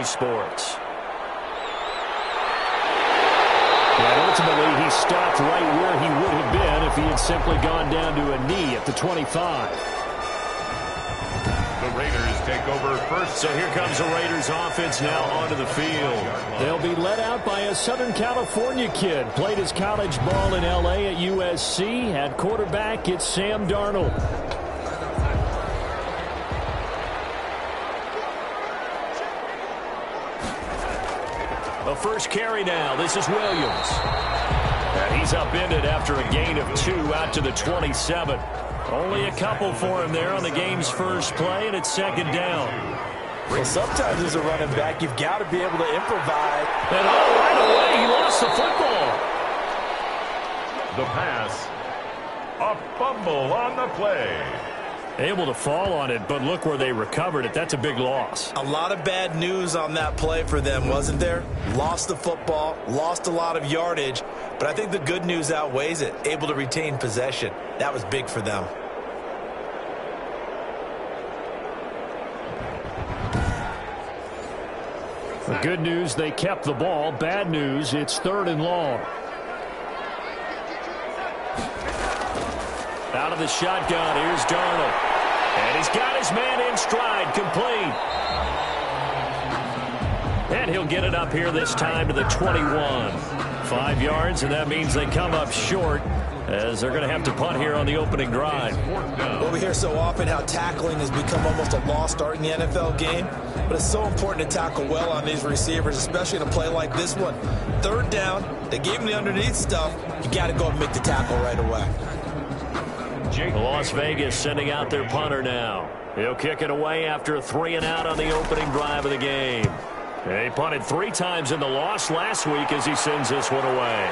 Sports. And ultimately, he stopped right where he would have been if he had simply gone down to a knee at the 25. The Raiders take over first. So here comes the Raiders offense now onto the field. They'll be led out by a Southern California kid. Played his college ball in L.A. at USC. At quarterback, it's Sam Darnold. The first carry now. This is Williams. And he's upended after a gain of 2 out to the 27. Only a couple for him there on the game's first play, and it's second down. Well, sometimes as a running back, you've got to be able to improvise. And right away, he lost the football. The pass. A fumble on the play. Able to fall on it, but look where they recovered it. That's a big loss. A lot of bad news on that play for them, wasn't there? Lost the football, lost a lot of yardage, but I think the good news outweighs it. Able to retain possession. That was big for them. The good news, they kept the ball. Bad news, it's 3rd and long. Out of the shotgun, here's Darnold. And he's got his man in stride, complete. And he'll get it up here this time to the 21. 5 yards, and that means they come up short as they're going to have to punt here on the opening drive. Well, we hear so often how tackling has become almost a lost art in the NFL game, but it's so important to tackle well on these receivers, especially in a play like this one. 3rd down, they gave him the underneath stuff. You got to go and make the tackle right away. Las Vegas sending out their punter now. He'll kick it away after a 3-and-out on the opening drive of the game. He punted 3 times in the loss last week as he sends this one away.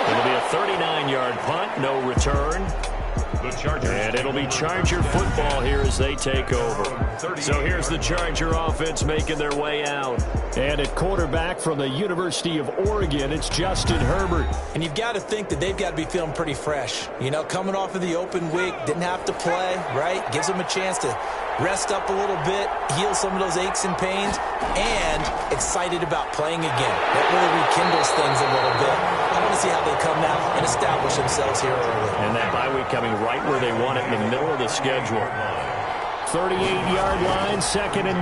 It'll be a 39-yard punt, no return. And it'll be Charger football here as they take over. So here's the Charger offense making their way out. And at quarterback from the University of Oregon, it's Justin Herbert. And you've got to think that they've got to be feeling pretty fresh. You know, coming off of the open week, didn't have to play, right? Gives them a chance to rest up a little bit, heal some of those aches and pains, and excited about playing again. That really rekindles things a little bit. I want to see how they come out and establish themselves here early. And that bye week coming right where they want it in the middle of the schedule. 38-yard line, 2nd and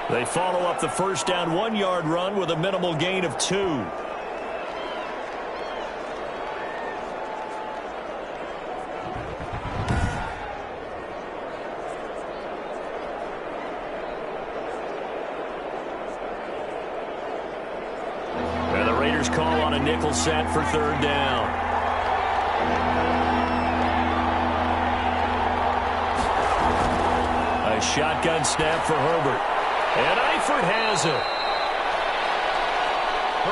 9. They follow up the first down 1-yard run with a minimal gain of 2. And the Raiders call on a nickel set for 3rd down. A shotgun snap for Herbert. And Eifert has it.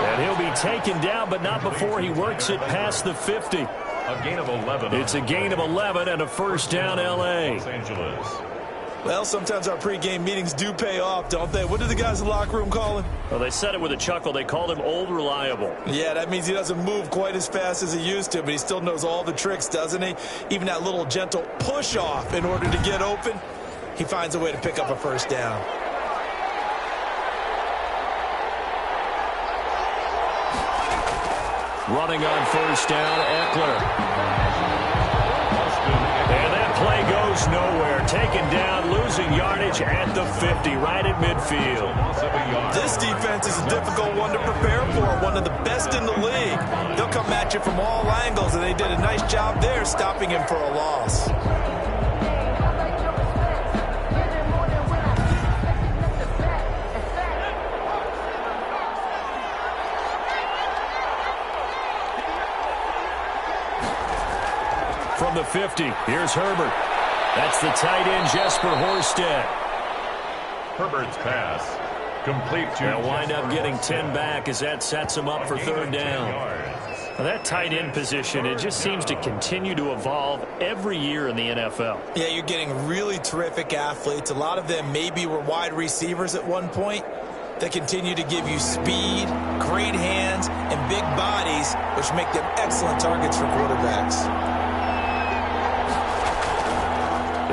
And he'll be taken down, but not before he works it past the 50. A gain of 11. It's a gain of 11 and a first down, L.A. Los Angeles. Well, sometimes our pregame meetings do pay off, don't they? What do the guys in the locker room call him? Well, they said it with a chuckle. They called him Old Reliable. Yeah, that means he doesn't move quite as fast as he used to, but he still knows all the tricks, doesn't he? Even that little gentle push-off in order to get open, he finds a way to pick up a first down. Running on first down, Eckler. And that play goes nowhere. Taken down, losing yardage at the 50, right at midfield. This defense is a difficult one to prepare for, one of the best in the league. They'll come at you from all angles, and they did a nice job there stopping him for a loss. From the 50, here's Herbert. That's the tight end, Jesper Horsted. Herbert's pass. Complete to... They'll wind up getting 10 back as that sets him up for 3rd down. Now that tight end position, it just seems to continue to evolve every year in the NFL. Yeah, you're getting really terrific athletes. A lot of them maybe were wide receivers at one point. They continue to give you speed, great hands, and big bodies, which make them excellent targets for quarterbacks.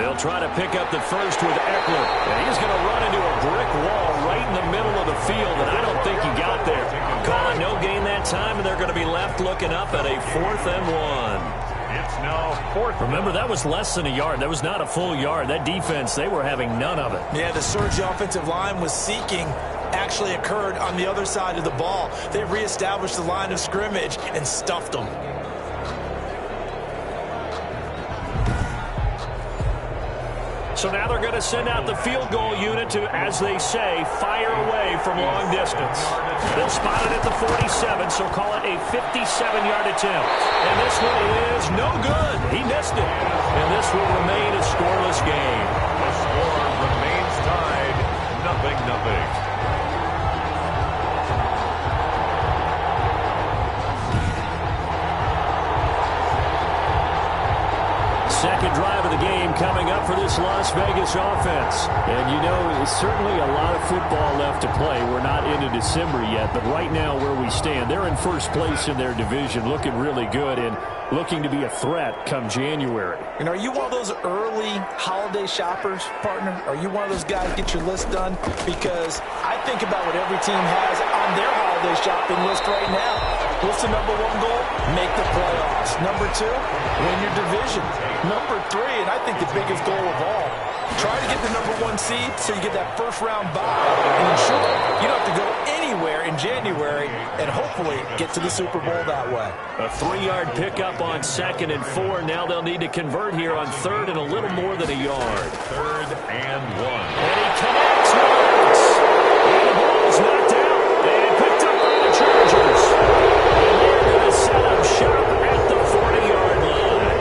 They'll try to pick up the first with Eckler. And he's going to run into a brick wall right in the middle of the field, and I don't think he got there. Calling no gain that time, and they're going to be left looking up at a 4th and 1. It's now 4th. Remember, that was less than a yard. That was not a full yard. That defense, they were having none of it. Yeah, the surge the offensive line was seeking actually occurred on the other side of the ball. They reestablished the line of scrimmage and stuffed them. So now they're going to send out the field goal unit to, as they say, fire away from long distance. They'll spot it at the 47, so call it a 57-yard attempt. And this one is no good. He missed it. And this will remain a scoreless game. The score remains tied, 0-0. Second drive of the game coming up for this Las Vegas offense. And, you know, there's certainly a lot of football left to play. We're not into December yet, but right now where we stand, they're in first place in their division, looking really good and looking to be a threat come January. And are you one of those early holiday shoppers, partner? Are you one of those guys get your list done? Because I think about what every team has on their holiday shopping list right now. What's the number 1 goal? Make the playoffs. Number 2, win your division. Number 3, and I think the biggest goal of all, try to get the number 1 seed so you get that first-round bye and ensure you don't have to go anywhere in January and hopefully get to the Super Bowl that way. A 3-yard pickup on 2nd and 4. Now they'll need to convert here on 3rd and a little more than a yard. 3rd and 1. And he connects once. And the ball's knocked out and picked up by the Chargers. And they're going to set up shop at the 40-yard line.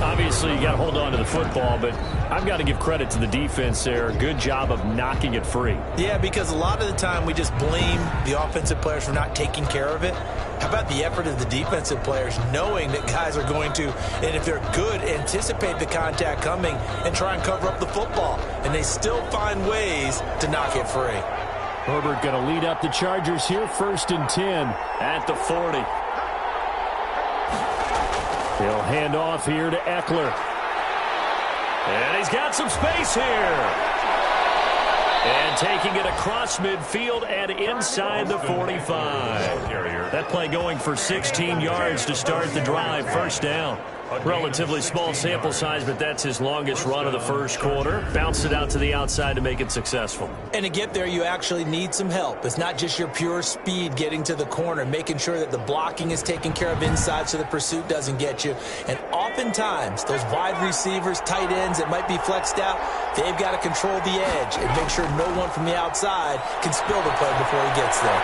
Obviously, you got to hold on to the football, but I've got to give credit to the defense there. Good job of knocking it free. Yeah, because a lot of the time we just blame the offensive players for not taking care of it. How about the effort of the defensive players knowing that guys are going to, and if they're good, anticipate the contact coming and try and cover up the football. And they still find ways to knock it free. Herbert going to lead up the Chargers here, 1st and 10 at the 40. He'll hand off here to Eckler. And he's got some space here. And taking it across midfield and inside the 45. That play going for 16 yards to start the drive. 1st down. Relatively small sample size, but that's his longest run of the first quarter. Bounced it out to the outside to make it successful. And to get there, you actually need some help. It's not just your pure speed getting to the corner, making sure that the blocking is taken care of inside so the pursuit doesn't get you. And oftentimes, those wide receivers, tight ends that might be flexed out, they've got to control the edge and make sure no one from the outside can spill the play before he gets there.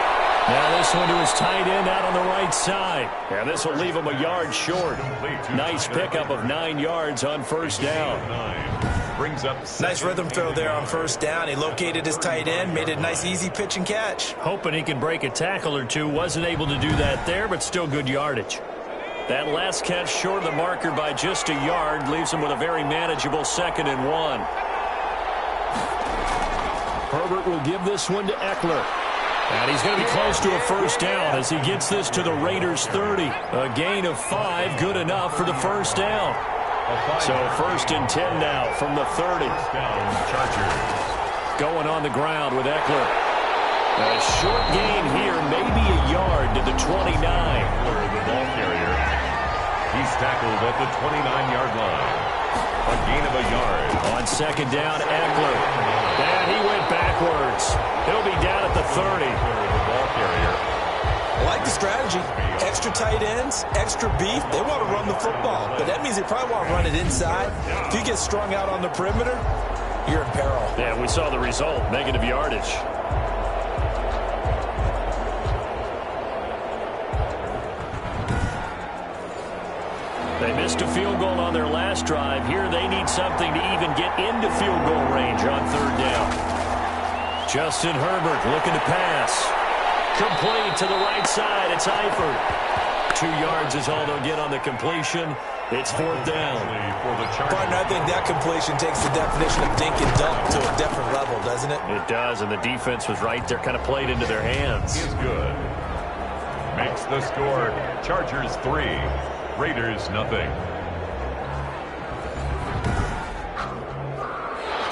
Now this one to his tight end out on the right side. Yeah, this will leave him a yard short. Nice pickup of 9 yards on 1st down. Brings up nice rhythm throw there on 1st down. He located his tight end, made it a nice easy pitch and catch. Hoping he can break a tackle or two. Wasn't able to do that there, but still good yardage. That last catch short of the marker by just a yard leaves him with a very manageable 2nd and 1. Herbert will give this one to Eckler. And he's going to be close to a 1st down as he gets this to the Raiders' 30. A gain of 5, good enough for the 1st down. So 1st and 10 now from the 30. Going on the ground with Eckler. A short gain here, maybe a yard to the 29. The ball carrier. He's tackled at the 29-yard line. A gain of a yard. On 2nd down, Eckler. And he went backwards. He'll be down at the 30. The ball carrier. I like the strategy. Extra tight ends, extra beef. They want to run the football, but that means they probably want to run it inside. If you get strung out on the perimeter, you're in peril. Yeah, we saw the result. Negative yardage. They missed a field goal on their last drive. Here they need something to even get into field goal range on 3rd down. Justin Herbert looking to pass. Complete to the right side. It's Eifert. 2 yards is all they'll get on the completion. It's 4th down. Partner, I think that completion takes the definition of dink and dunk to a different level, doesn't it? It does, and the defense was right there, kind of played into their hands. Is good. Makes the score Chargers 3. Raiders nothing.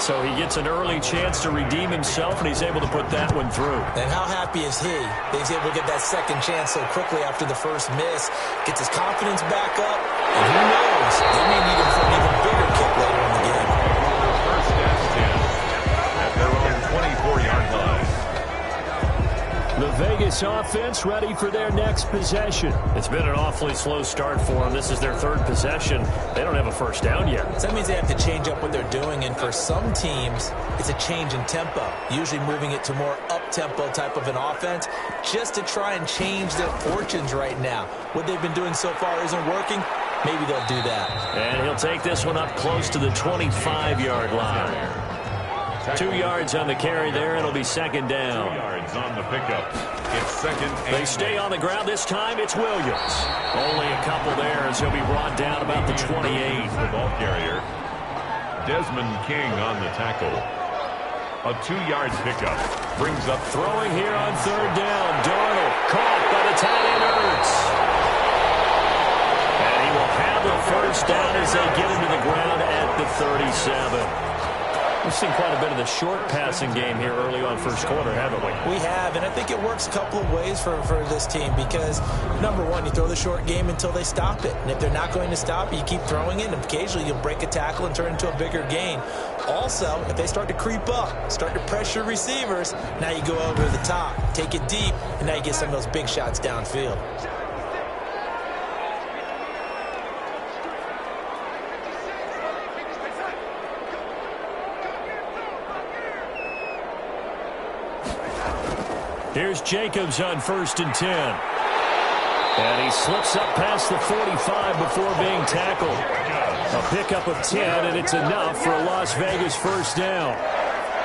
So he gets an early chance to redeem himself, and he's able to put that one through. And how happy is he that he's able to get that second chance so quickly after the first miss, gets his confidence back up, and who knows, they may need him for an even bigger kick later in the game. First and 10 at their own 24-yard line. The Vegas offense ready for their next possession. It's been an awfully slow start for them. This is their third possession. They don't have a first down yet. So that means they have to change up what they're doing, and for some teams, it's a change in tempo, usually moving it to more up-tempo type of an offense just to try and change their fortunes right now. What they've been doing so far isn't working. Maybe they'll do that. And he'll take this one up close to the 25-yard line. 2 yards on the carry there. It'll be second down. 2 yards on the pickup. It's second. They stay on the ground. This time it's Williams. Only a couple there as he'll be brought down about the 28. The ball carrier. Desmond King on the tackle. A 2-yard pickup. Brings up throwing here on third down. Darnold caught by the tight end Ertz. And he will have the first down as they get him to the ground at the 37. We've seen quite a bit of the short passing game here early on first quarter, haven't we? We have, and I think it works a couple of ways for this team because, number one, you throw the short game until they stop it. And if they're not going to stop it, you keep throwing it, and occasionally you'll break a tackle and turn it into a bigger gain. Also, if they start to creep up, start to pressure receivers, now you go over the top, take it deep, and now you get some of those big shots downfield. Here's Jacobs on 1st and 10. And he slips up past the 45 before being tackled. A pickup of 10, and it's enough for a Las Vegas first down.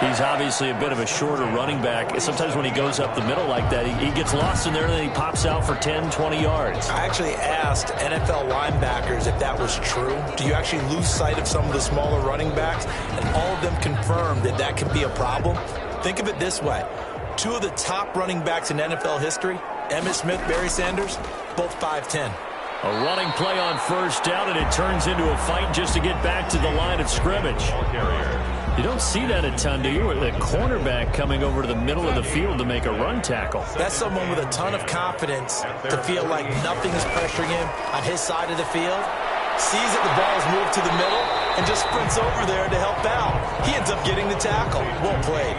He's obviously a bit of a shorter running back. Sometimes when he goes up the middle like that, he gets lost in there, and then he pops out for 10, 20 yards. I actually asked NFL linebackers if that was true. Do you actually lose sight of some of the smaller running backs? And all of them confirmed that that could be a problem. Think of it this way. 2 of the top running backs in NFL history, Emmitt Smith, Barry Sanders, both 5'10". A running play on first down, and it turns into a fight just to get back to the line of scrimmage. You don't see that a ton, do you? The cornerback coming over to the middle of the field to make a run tackle. That's someone with a ton of confidence to feel like nothing is pressuring him on his side of the field. Sees that the ball is moved to the middle and just sprints over there to help out. He ends up getting the tackle. Well played.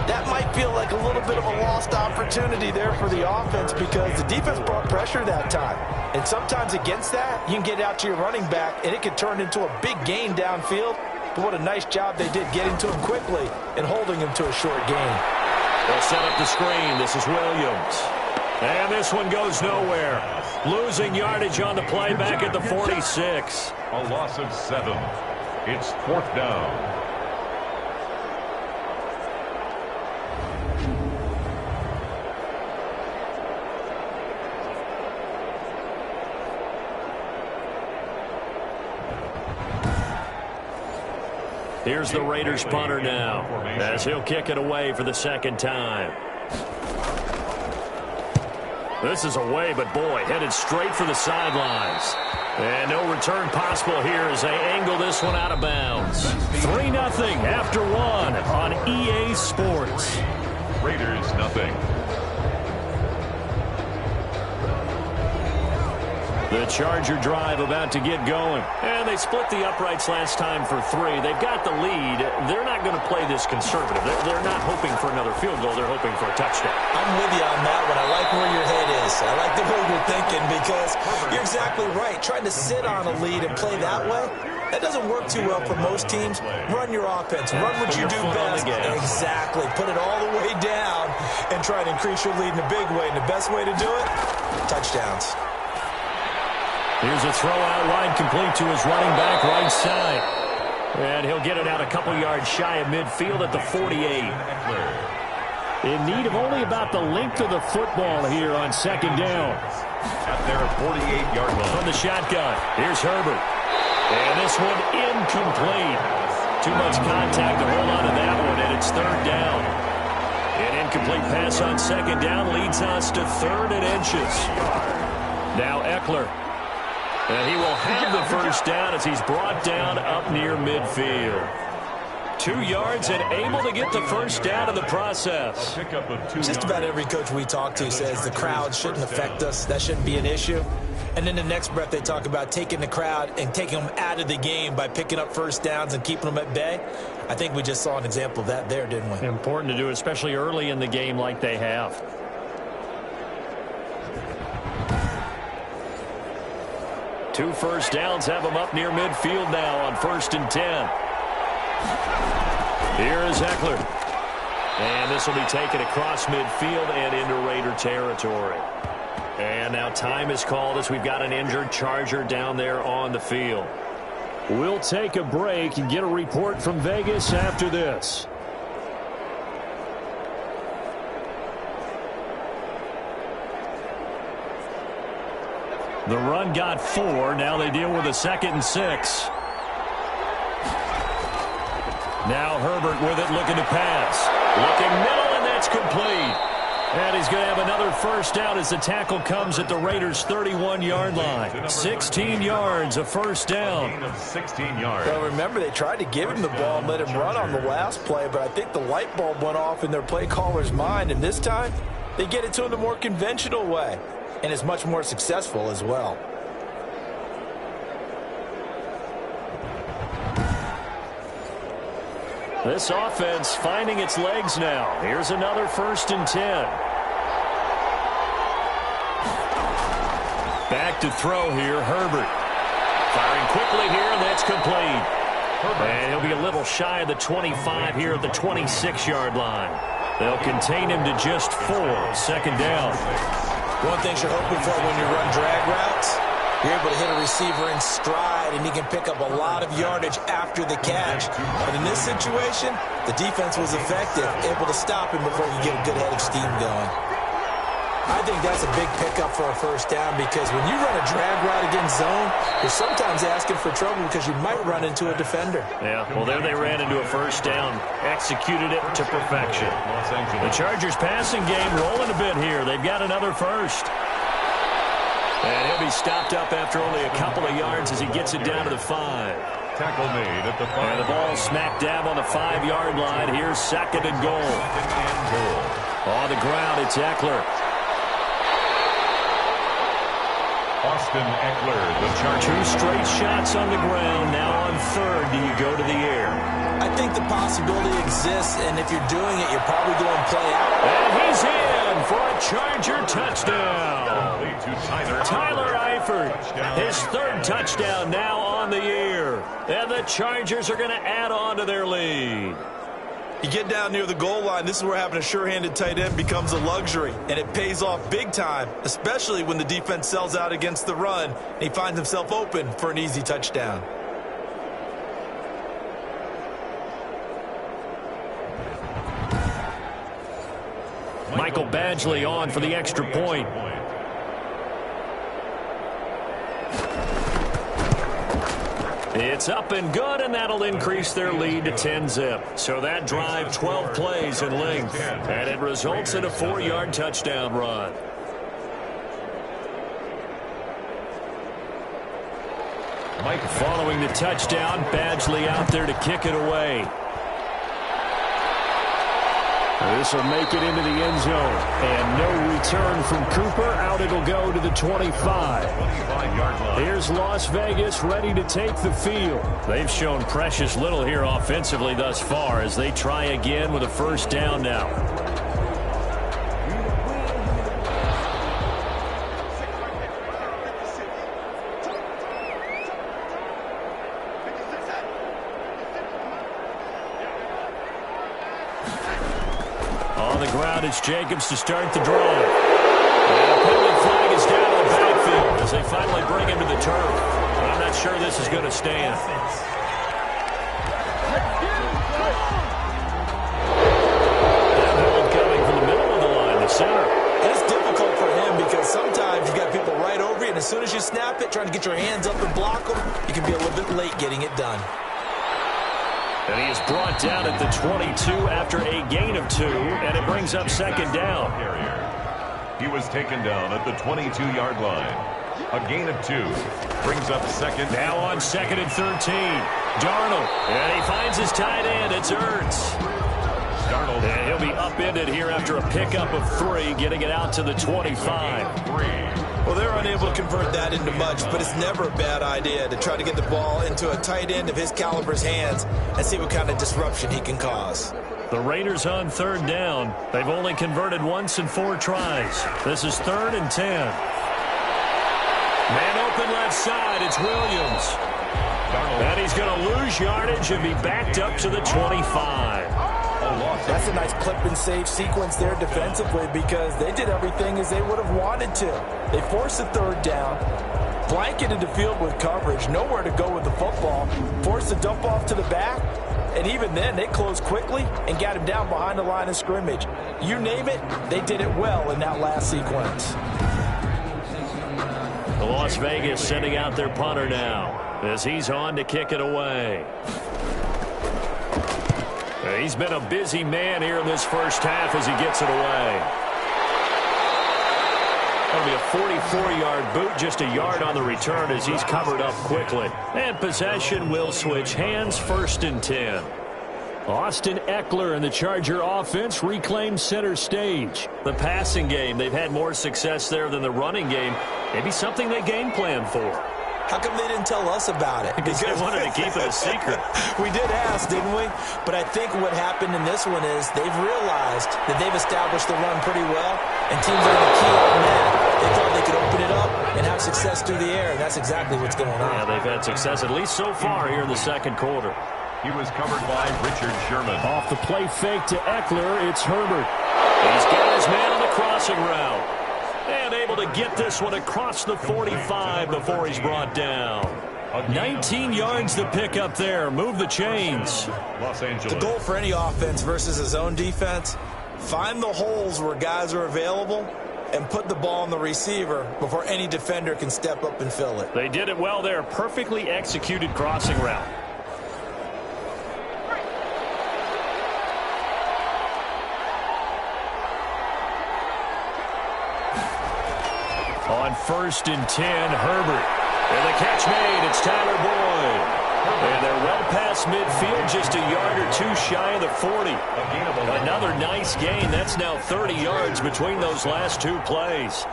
That might feel like a little bit of a lost opportunity there for the offense because the defense brought pressure that time. And sometimes against that, you can get out to your running back, and it can turn into a big gain downfield. But what a nice job they did getting to him quickly and holding him to a short gain. They'll set up the screen. This is Williams. And this one goes nowhere. Losing yardage on the play back at the 46. A loss of 7. It's 4th down. Here's the Raiders punter now as he'll kick it away for the second time. This is away, but boy, headed straight for the sidelines. And no return possible here as they angle this one out of bounds. 3-0 after 1 on EA Sports. Raiders nothing. The Charger drive about to get going. And they split the uprights last time for 3. They've got the lead. They're not going to play this conservative. They're not hoping for another field goal. They're hoping for a touchdown. I'm with you on that one. I like where your head is. I like the way you're thinking because you're exactly right. Trying to sit on a lead and play that way, that doesn't work too well for most teams. Run your offense. Run what you do best. Exactly. Put it all the way down and try to increase your lead in a big way. And the best way to do it, touchdowns. Here's a throw out wide, complete to his running back right side. And he'll get it out a couple yards shy of midfield at the 48. In need of only about the length of the football here on second down. At their 48-yard line. From the shotgun, here's Herbert. And this one incomplete. Too much contact to hold on to that one, and it's third down. An incomplete pass on second down leads us to 3rd and inches. Now Eckler. And he will have the first down as he's brought down up near midfield. 2 yards and able to get the first down in the process. Just about every coach we talk to says the crowd shouldn't affect us. That shouldn't be an issue. And then the next breath they talk about taking the crowd and taking them out of the game by picking up first downs and keeping them at bay. I think we just saw an example of that there, didn't we? Important to do, especially early in the game like they have. Two first downs have them up near midfield now on 1st and 10. Here is Eckler. And this will be taken across midfield and into Raider territory. And now time is called as we've got an injured Charger down there on the field. We'll take a break and get a report from Vegas after this. The run got 4. Now they deal with a 2nd and 6. Now Herbert with it, looking to pass. Looking middle, and that's complete. And he's going to have another first down as the tackle comes at the Raiders' 31-yard line. 16 yards, a first down. 16 yards. Well, remember, they tried to give him the ball and let him run on the last play, but I think the light bulb went off in their play caller's mind, and this time they get it to him the more conventional way, and it's much more successful as well. This offense finding its legs now. Here's another 1st and 10. Back to throw here, Herbert. Firing quickly here, and that's complete. And he'll be a little shy of the 25 here at the 26-yard line. They'll contain him to just 4. 2nd down. One thing you're hoping for when you run drag routes, you're able to hit a receiver in stride, and he can pick up a lot of yardage after the catch. But in this situation, the defense was effective, able to stop him before he get a good head of steam going. I think that's a big pickup for a first down, because when you run a drag route against zone, you're sometimes asking for trouble because you might run into a defender. Yeah, well, there they ran into a first down, executed it to perfection. The Chargers passing game rolling a bit here. They've got another first. And he'll be stopped up after only a couple of yards as he gets it down to the 5. Tackle made at the 5. And the ball smack dab on the 5-yard line. Here's 2nd and goal. On the ground, it's Eckler. Austin Eckler, the Charger. 2 straight shots on the ground. Now on 3rd, do you go to the air? I think the possibility exists, and if you're doing it, you're probably going to play out. And he's in for a Charger touchdown. Tyler Eifert, his 3rd touchdown now on the year. And the Chargers are going to add on to their lead. You get down near the goal line, this is where having a sure-handed tight end becomes a luxury, and it pays off big time, especially when the defense sells out against the run, and he finds himself open for an easy touchdown. Michael Badgley on for the extra point. It's up and good, and that'll increase their lead to 10-zip. So that drive, 12 plays in length, and it results in a 4-yard touchdown run. Following the touchdown, Badgley out there to kick it away. This will make it into the end zone. And no return from Cooper. Out it'll go to the 25. Here's Las Vegas ready to take the field. They've shown precious little here offensively thus far as they try again with a first down now. It's Jacobs to start the drive. And a penalty flag is down in the backfield as they finally bring him to the turf. But I'm not sure this is going to stand. That hold coming from the middle of the line, the center. And it's difficult for him because sometimes you got people right over you, and as soon as you snap it, trying to get your hands up and block them, you can be a little bit late getting it done. And he is brought down at the 22 after a gain of 2, and it brings up second down. He was taken down at the 22-yard line. A gain of 2. Brings up second. Now on 2nd and 13. Darnold. And he finds his tight end. It's Ertz. Darnold. And he'll be upended here after a pickup of 3, getting it out to the 25. Well, they're unable to convert that into much, but it's never a bad idea to try to get the ball into a tight end of his caliber's hands and see what kind of disruption he can cause. The Raiders on 3rd down. They've only converted once in 4 tries. This is 3rd and 10. Man open left side. It's Williams. And he's going to lose yardage and be backed up to the 25. That's a nice clip and save sequence there defensively because they did everything as they would have wanted to. They forced the 3rd down, blanketed the field with coverage, nowhere to go with the football, forced the dump off to the back, and even then they closed quickly and got him down behind the line of scrimmage. You name it, they did it well in that last sequence. The Las Vegas sending out their punter now as he's on to kick it away. He's been a busy man here in this first half as he gets it away. That'll be a 44-yard boot, just a yard on the return as he's covered up quickly. And possession will switch hands, 1st and 10. Austin Eckler and the Charger offense reclaim center stage. The passing game, they've had more success there than the running game. Maybe something they game plan for. How come they didn't tell us about it? Because they wanted to keep it a secret. We did ask, didn't we? But I think what happened in this one is they've realized that they've established the run pretty well, and teams are going to key on that. They thought they could open it up and have success through the air, and that's exactly what's going on. Yeah, they've had success at least so far here in the 2nd quarter. He was covered by Richard Sherman. Off the play fake to Eckler, it's Herbert. He's got his man on the crossing route. And able to get this one across the 45 before he's brought down. 19 yards to pick up there. Move the chains. Los Angeles. The goal for any offense versus a zone defense, find the holes where guys are available and put the ball on the receiver before any defender can step up and fill it. They did it well there. Perfectly executed crossing route. On 1st and 10, Herbert. And the catch made. It's Tyler Boyd. And they're well past midfield, just a yard or 2 shy of the 40. Another nice gain. That's now 30 yards between those last 2 plays.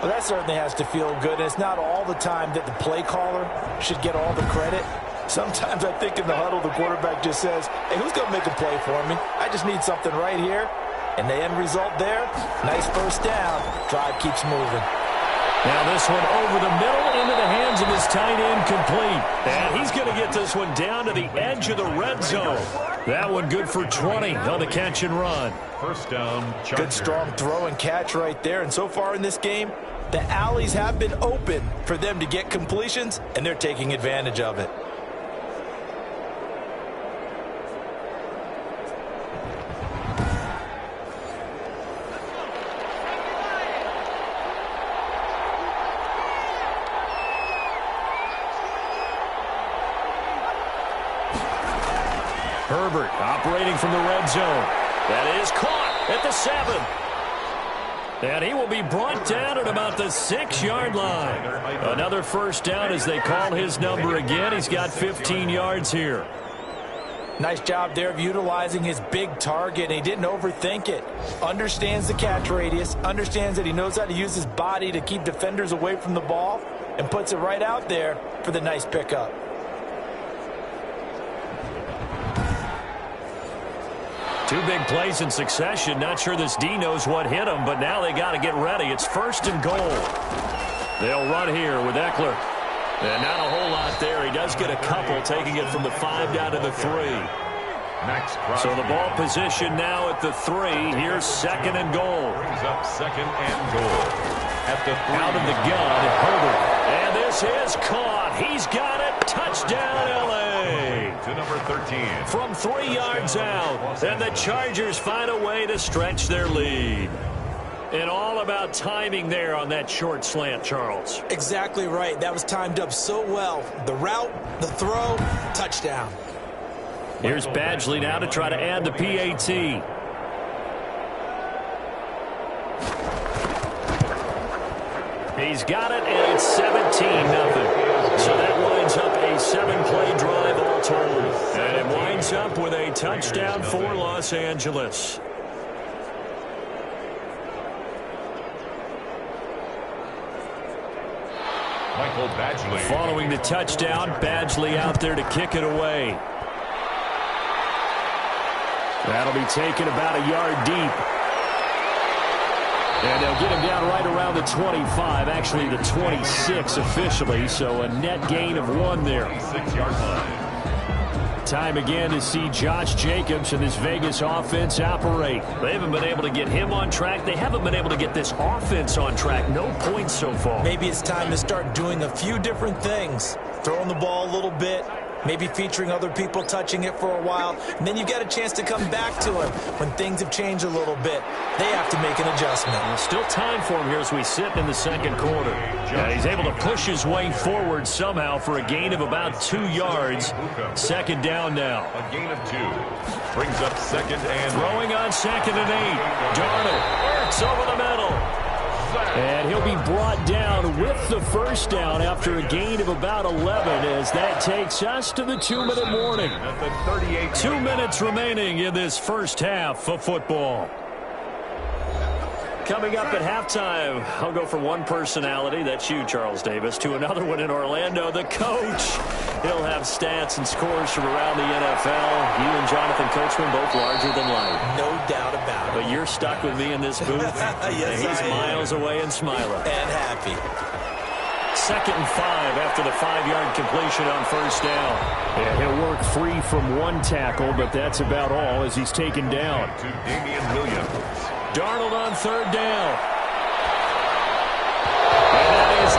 Well, that certainly has to feel good. And it's not all the time that the play caller should get all the credit. Sometimes I think in the huddle, the quarterback just says, hey, who's going to make a play for me? I just need something right here. And the end result there, nice 1st down. Drive keeps moving. Now this one over the middle into the hands of his tight end, complete. And he's going to get this one down to the edge of the red zone. That one good for 20 on the catch and run. 1st down, Charger. Good strong throw and catch right there. And so far in this game, the alleys have been open for them to get completions, and they're taking advantage of it. Herbert operating from the red zone. That is caught at the 7. And he will be brought down at about the 6-yard line. Another 1st down as they call his number again. He's got 15 yards here. Nice job there of utilizing his big target. He didn't overthink it. Understands the catch radius. Understands that he knows how to use his body to keep defenders away from the ball. And puts it right out there for the nice pickup. Two big plays in succession. Not sure this D knows what hit him, but now they got to get ready. It's 1st and goal. They'll run here with Eckler. And not a whole lot there. He does get a couple, taking it from the 5 down to the 3. So the ball position now at the 3. Here's 2nd and goal. Brings up 2nd and goal. At the 3. Out of the gun, Herbert. And this is caught. He's got it. Touchdown, L.A. To number 13. From 3 yards out. And the Chargers find a way to stretch their lead. And all about timing there on that short slant, Charles. Exactly right. That was timed up so well. The route, the throw, touchdown. Here's Badgley now to try to add the PAT. He's got it, and it's 17-0. So that winds up a 7-play drive all told. And it winds up with a touchdown for Los Angeles. Michael Badgley. Following the touchdown, Badgley out there to kick it away. That'll be taken about a yard deep. And they'll get him down right around the 25, actually the 26 officially, so a net gain of 1 there. 6-yard line. Time again to see Josh Jacobs and this Vegas offense operate. They haven't been able to get him on track. They haven't been able to get this offense on track. No points so far. Maybe it's time to start doing a few different things. Throwing the ball a little bit. Maybe featuring other people touching it for a while. And then you get a chance to come back to him when things have changed a little bit. They have to make an adjustment. There's still time for him here as we sit in the second quarter. And he's able to push his way forward somehow for a gain of about 2 yards. Second down now. A gain of 2. Brings up second and... Throwing on 2nd and 8. Darnold works over the middle. And he'll be brought down with the first down after a gain of about 11 as that takes us to the 2-minute warning. 2 minutes remaining in this first half of football. Coming up at halftime, I'll go from one personality, that's you, Charles Davis, to another one in Orlando, the coach. He'll have stats and scores from around the NFL. You and Jonathan Coachman both larger than life. No doubt about it. But you're stuck with me in this booth. Yes, he's miles away and smiling. And happy. 2nd and 5 after the 5-yard completion on first down. And he'll work free from one tackle, but that's about all as he's taken down. To Damian Williams. Darnold on 3rd down. And that is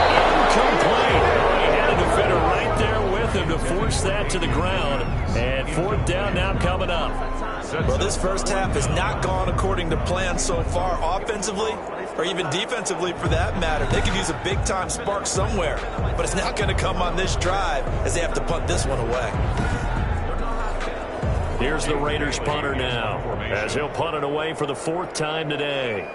incomplete. He had a defender right there with him to force that to the ground. And 4th down now coming up. Well, this first half has not gone according to plan so far offensively or even defensively for that matter. They could use a big-time spark somewhere, but it's not going to come on this drive as they have to punt this one away. Here's the Raiders punter now as he'll punt it away for the 4th time today.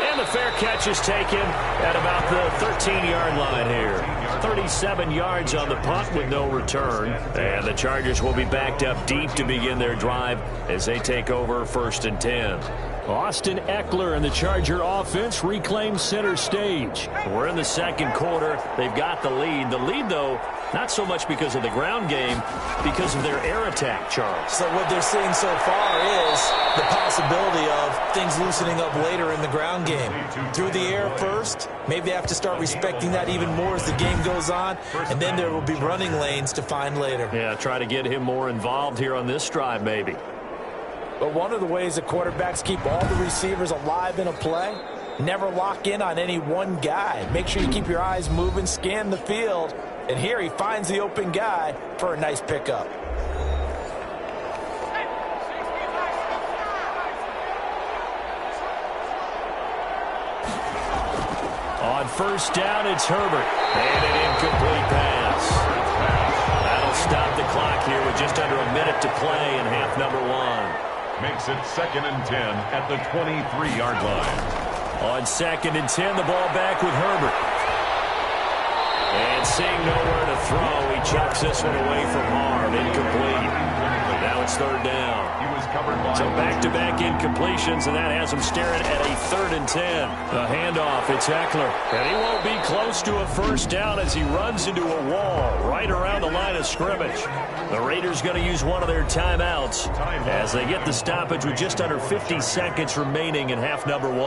And the fair catch is taken at about the 13-yard line here. 37 yards on the punt with no return. And the Chargers will be backed up deep to begin their drive as they take over 1st and 10. Austin Eckler and the Charger offense reclaim center stage. We're in the second quarter. They've got the lead. The lead, though, not so much because of the ground game, because of their air attack, Charles. So what they're seeing so far is the possibility of things loosening up later in the ground game. Through the air first, maybe they have to start respecting that even more as the game goes on, and then there will be running lanes to find later. Yeah, try to get him more involved here on this drive, maybe. But one of the ways that quarterbacks keep all the receivers alive in a play, never lock in on any one guy. Make sure you keep your eyes moving, scan the field. And here he finds the open guy for a nice pickup. On first down, it's Herbert. And an incomplete pass. That'll stop the clock here with just under a minute to play in half number 1. Makes it 2nd and 10 at the 23-yard line. On 2nd and 10, the ball back with Herbert. And seeing nowhere to throw, he chucks this one away from Harv. Incomplete. Now it's 3rd down. He was covered by... So back-to-back incompletions, and that has him staring at a 3rd and 10. The handoff, it's Eckler. And he won't be close to a first down as he runs into a wall right around the line of scrimmage. The Raiders going to use one of their timeouts as they get the stoppage with just under 50 seconds remaining in half number 1.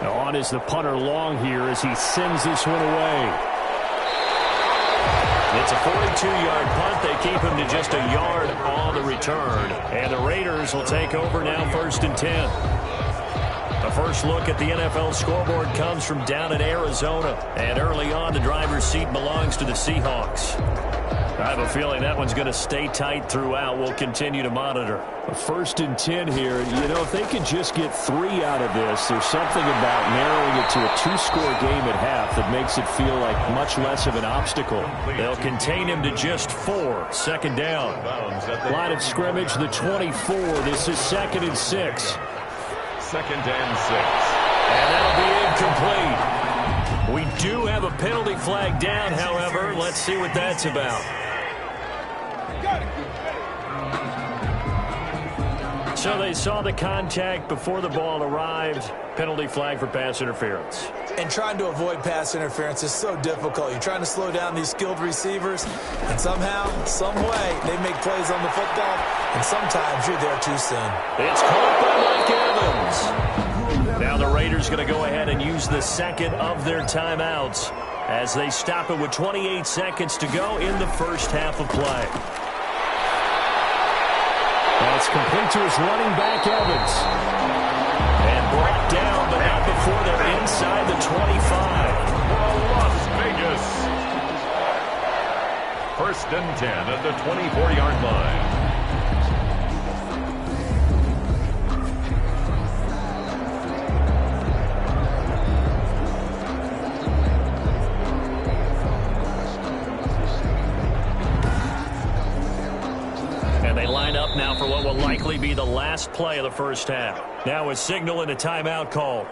Now on is the punter long here as he sends this one away. It's a 42-yard punt. They keep him to just a yard on the return. And the Raiders will take over now 1st and 10. The first look at the NFL scoreboard comes from down in Arizona. And early on, the driver's seat belongs to the Seahawks. I have a feeling that one's going to stay tight throughout. We'll continue to monitor. A 1st and 10 here. You know, if they could just get 3 out of this, there's something about narrowing it to a 2-score game at half that makes it feel like much less of an obstacle. They'll contain him to just 4. 2nd down. Line of scrimmage, the 24. This is 2nd and 6. 2nd and 6. And that'll be incomplete. We do have a penalty flag down, however. Let's see what that's about. So they saw the contact before the ball arrived. Penalty flag for pass interference. And trying to avoid pass interference is so difficult. You're trying to slow down these skilled receivers, and somehow, some way, they make plays on the football, and sometimes you're there too soon. It's caught by Mike Evans. Now the Raiders going to go ahead and use the 2nd of their timeouts as they stop it with 28 seconds to go in the first half of play. That's complete to his running back, Evans. And brought down, but not before they're inside the 25. Las Vegas. 1st and 10 at the 24-yard line. Now for what will likely be the last play of the first half. Now a signal and a timeout call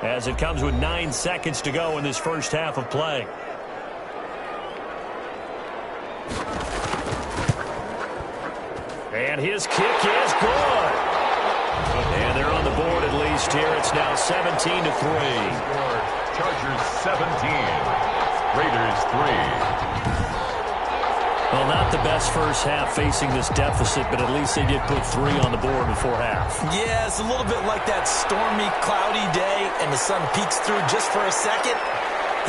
as it comes with 9 seconds to go in this first half of play. And his kick is good. And they're on the board at least here. It's now 17-3. Chargers 17. Raiders 3. Well, not the best first half facing this deficit, but at least they did put 3 on the board before half. Yeah, it's a little bit like that stormy, cloudy day, and the sun peeks through just for a second.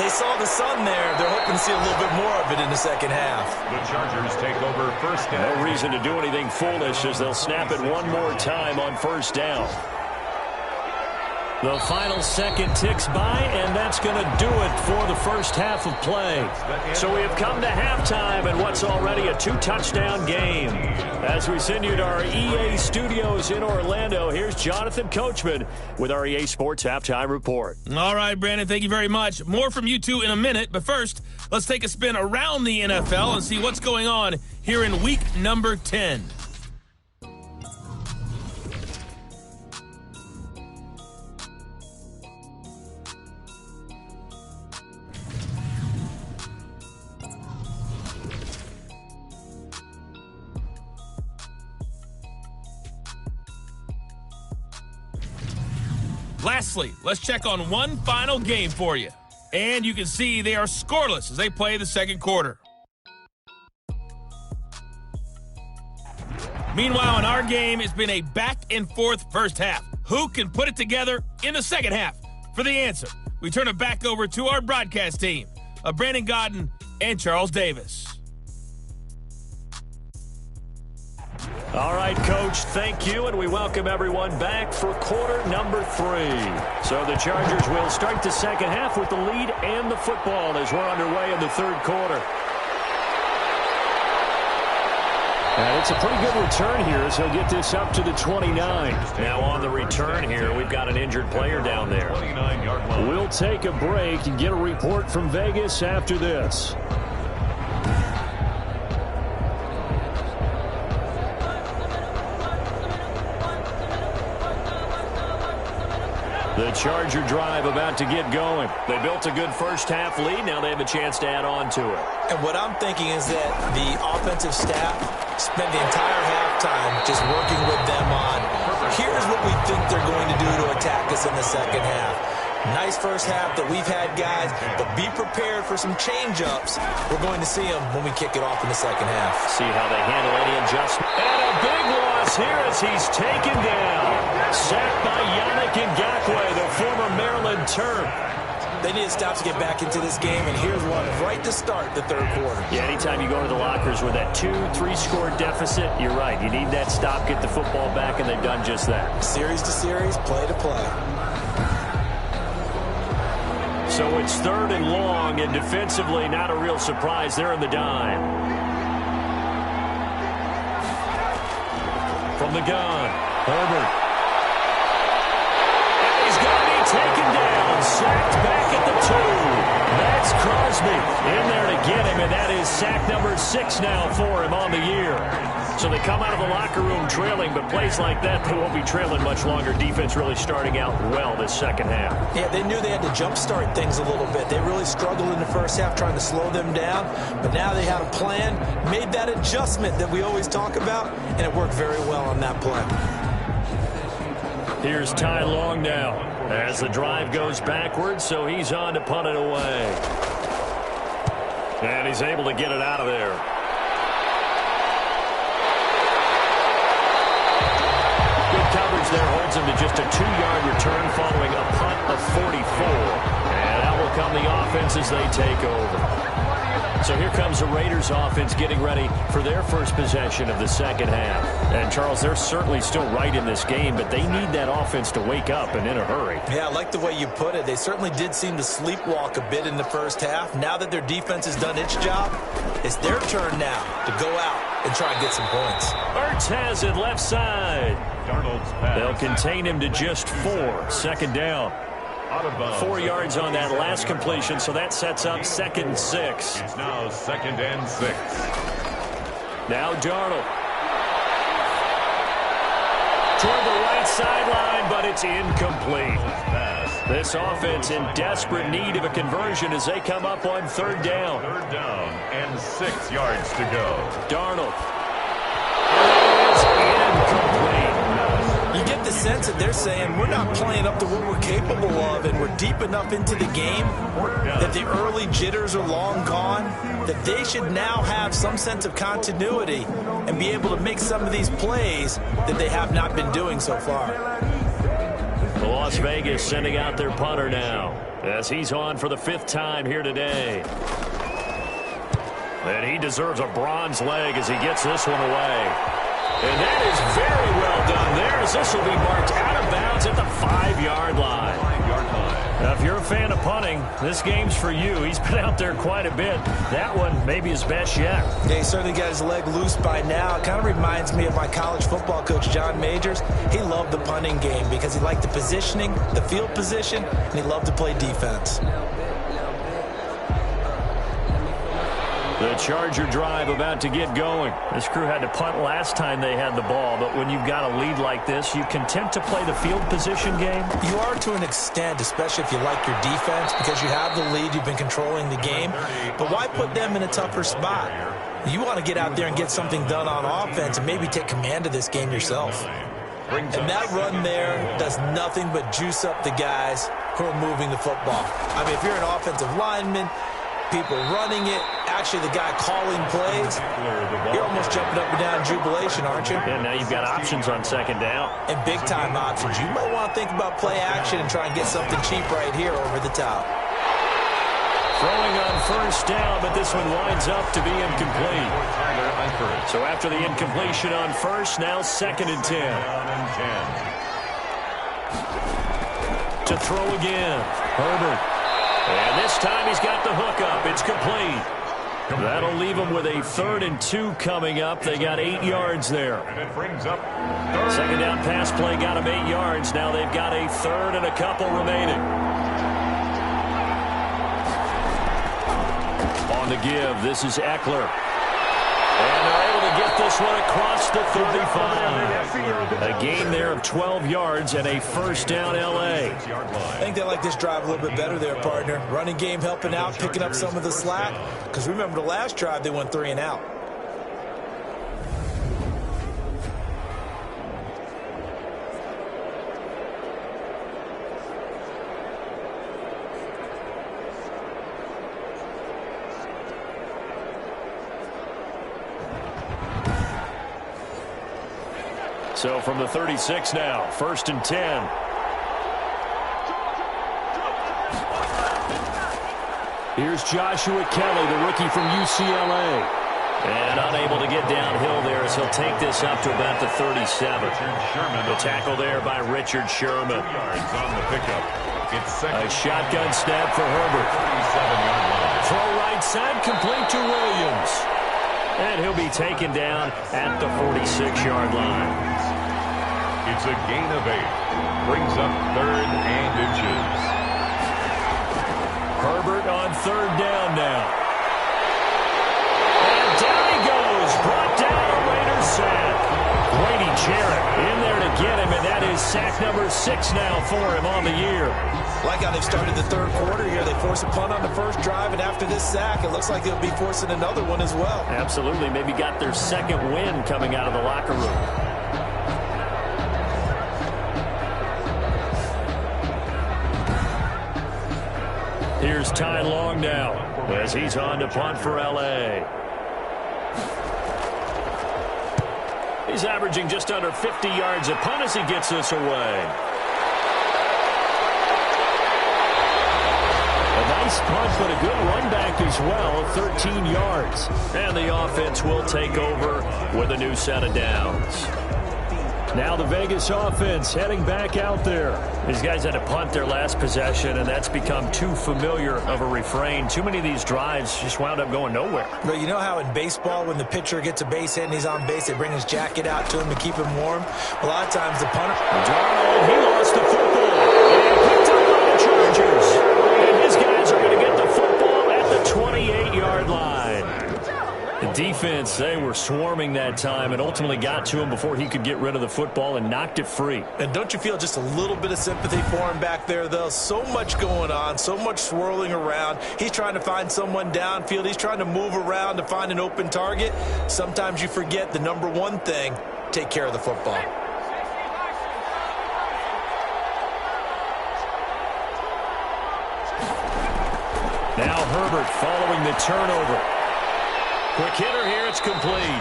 They saw the sun there. They're hoping to see a little bit more of it in the second half. The Chargers take over 1st down. No reason to do anything foolish as they'll snap it one more time on 1st down. The final second ticks by, and that's going to do it for the first half of play. So we have come to halftime in what's already a 2-touchdown game. As we send you to our EA studios in Orlando, here's Jonathan Coachman with our EA Sports Halftime Report. All right, Brandon, thank you very much. More from you two in a minute, but first, let's take a spin around the NFL and see what's going on here in week number 10. Lastly, let's check on one final game for you. And you can see they are scoreless as they play the second quarter. Meanwhile, in our game, it's been a back-and-forth first half. Who can put it together in the second half? For the answer, we turn it back over to our broadcast team of Brandon Godden and Charles Davis. All right, Coach, thank you, and we welcome everyone back for quarter number 3. So the Chargers will start the second half with the lead and the football as we're underway in the third quarter. And it's a pretty good return here, so he'll get this up to the 29. Now on the return here, we've got an injured player down there. 29-yard line. We'll take a break and get a report from Vegas after this. The Charger drive about to get going. They built a good first half lead. Now they have a chance to add on to it. And what I'm thinking is that the offensive staff spent the entire halftime just working with them on, here's what we think they're going to do to attack us in the second half. Nice first half that we've had, guys, but be prepared for some change-ups. We're going to see them when we kick it off in the second half. See how they handle any adjustment. And a big loss here as he's taken down. Sacked by Yannick Ngakoue, the former Maryland Terp. They need to stop to get back into this game, and here's one right to start the third quarter. Yeah, anytime you go to the lockers with that 2-3-score deficit, you're right. You need that stop, get the football back, and they've done just that. Series to series, play to play. So it's 3rd and long, and defensively not a real surprise. They're in the dime. from the gun. Herbert. And he's going to be taken down. Sacked back at the 2. That's Crosby in there to get him, and that is sack number 6 now for him on the year. So they come out of the locker room trailing, but plays like that, they won't be trailing much longer. Defense really starting out well this second half. Yeah, they knew they had to jumpstart things a little bit. They really struggled in the first half trying to slow them down, but now they had a plan, made that adjustment that we always talk about, and it worked very well on that play. Here's Ty Long now as the drive goes backwards, so he's on to punt it away. And he's able to get it out of there. Good coverage there holds him to just a 2-yard return following a punt of 44. And out will come the offense as they take over. So here comes the Raiders offense getting ready for their first possession of the second half. And, Charles, they're certainly still right in this game, but they need that offense to wake up and in a hurry. Yeah, I like the way you put it. They certainly did seem to sleepwalk a bit in the first half. Now that their defense has done its job, it's their turn now to go out and try and get some points. Ertz has it left side. They'll contain him to just 4. Second down. 4 yards on that last completion, so that sets up 2nd and 6. It's now 2nd and 6. Now Darnold. Toward the right sideline, but it's incomplete. This offense in desperate need of a conversion as they come up on 3rd down. 3rd down and 6 yards to go. Darnold. It is incomplete. You get the sense that they're saying we're not playing up to what we're capable of, and we're deep enough into the game that the early jitters are long gone, that they should now have some sense of continuity and be able to make some of these plays that they have not been doing so far. The Las Vegas sending out their punter now as he's on for the 5th time here today. And he deserves a bronze leg as he gets this one away. And that is very well done there as this will be marked out of bounds at the 5-yard line. Now, if you're a fan of punting, this game's for you. He's been out there quite a bit. That one maybe his best yet. Yeah, he certainly got his leg loose by now. It kind of reminds me of my college football coach, John Majors. He loved the punting game because he liked the positioning, the field position, and he loved to play defense. The Charger drive about to get going. This crew had to punt last time they had the ball, but when you've got a lead like this, you content to play the field position game? You are to an extent, especially if you like your defense, because you have the lead, you've been controlling the game. But why put them in a tougher spot? You want to get out there and get something done on offense and maybe take command of this game yourself. And that run there does nothing but juice up the guys who are moving the football. I mean, if you're an offensive lineman, people running it, actually the guy calling plays, you're almost jumping up and down in jubilation, aren't you? Yeah, now you've got options on 2nd down. And big-time options. You might want to think about play action and try and get something cheap right here over the top. Throwing on 1st down, but this one winds up to be incomplete. So after the incompletion on 1st, now 2nd and 10. To throw again, Herbert. And this time he's got the hook up. It's complete. That'll leave them with a 3rd and 2 coming up. They got 8 yards there. And it brings up 2nd down pass play got them 8 yards. Now they've got a 3rd and a couple remaining. On the give, this is Eckler. And they're able to get this one across the 35. A gain there of 12 yards and a 1st down L.A. I think they like this drive a little bit better there, partner. Running game helping out, picking up some of the slack. Because remember the last drive, they went 3 and out. So from the 36 now, 1st and 10. Here's Joshua Kelly, the rookie from UCLA. And unable to get downhill there as he'll take this up to about the 37. The tackle there by Richard Sherman. 2 yards on the pickup. It's a shotgun snap for Herbert. 37-yard line. Throw right side, complete to Williams. And he'll be taken down at the 46-yard line. It's a gain of 8. Brings up 3rd and inches. Herbert on 3rd down now. And down he goes. Brought down a Raiders sack. Grady Jarrett in there to get him, and that is sack number 6 now for him on the year. Like how they've started the 3rd quarter here. They force a punt on the first drive, and after this sack, it looks like they'll be forcing another one as well. Absolutely. Maybe got their 2nd win coming out of the locker room. Here's Ty Long now as he's on to punt for L.A. He's averaging just under 50 yards a punt as he gets this away. A nice punt, but a good run back as well, 13 yards. And the offense will take over with a new set of downs. Now the Vegas offense heading back out there. These guys had to punt their last possession, and that's become too familiar of a refrain. Too many of these drives just wound up going nowhere. But you know how in baseball, when the pitcher gets a base hit and he's on base, they bring his jacket out to him to keep him warm? A lot of times the punter... Darnold, he lost the football. And picked up by the Chargers. And his guys are going to get the football at the 28-yard line. The defense, they were swarming that time and ultimately got to him before he could get rid of the football and knocked it free. And don't you feel just a little bit of sympathy for him back there, though? So much going on, so much swirling around. He's trying to find someone downfield. He's trying to move around to find an open target. Sometimes you forget the number one thing, take care of the football. Now Herbert following the turnover. Quick hitter here, it's complete.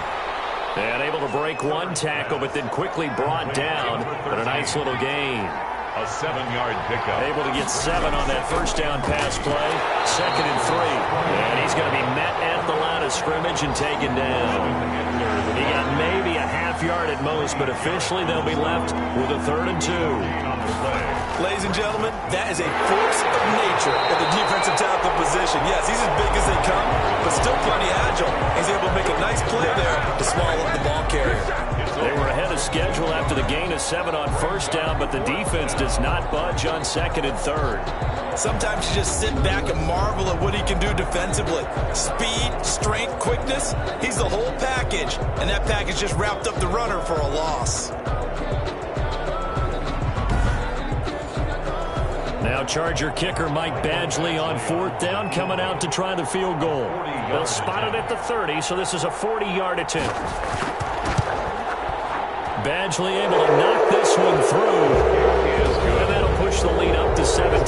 And able to break one tackle, but then quickly brought down. But a nice little gain. A 7-yard pickup. Able to get 7 on that first down pass play. 2nd and 3. And he's going to be met at the line of scrimmage and taken down. He got maybe a half yard at most, but officially they'll be left with a 3rd and 2. Ladies and gentlemen, that is a force of nature in the defensive tackle position. Yes, he's as big as they come, but still plenty agile. He's able to make a nice play there to swallow up the ball carrier. They were ahead of schedule after the gain of 7 on first down, but the defense does not budge on 2nd and 3rd. Sometimes you just sit back and marvel at what he can do defensively. Speed, strength, quickness, he's the whole package. And that package just wrapped up the runner for a loss. Now Charger kicker Mike Badgley on 4th down, coming out to try the field goal. They'll spot it at the 30, so this is a 40-yard attempt. Badgley able to knock this one through. And that'll push the lead up to 17.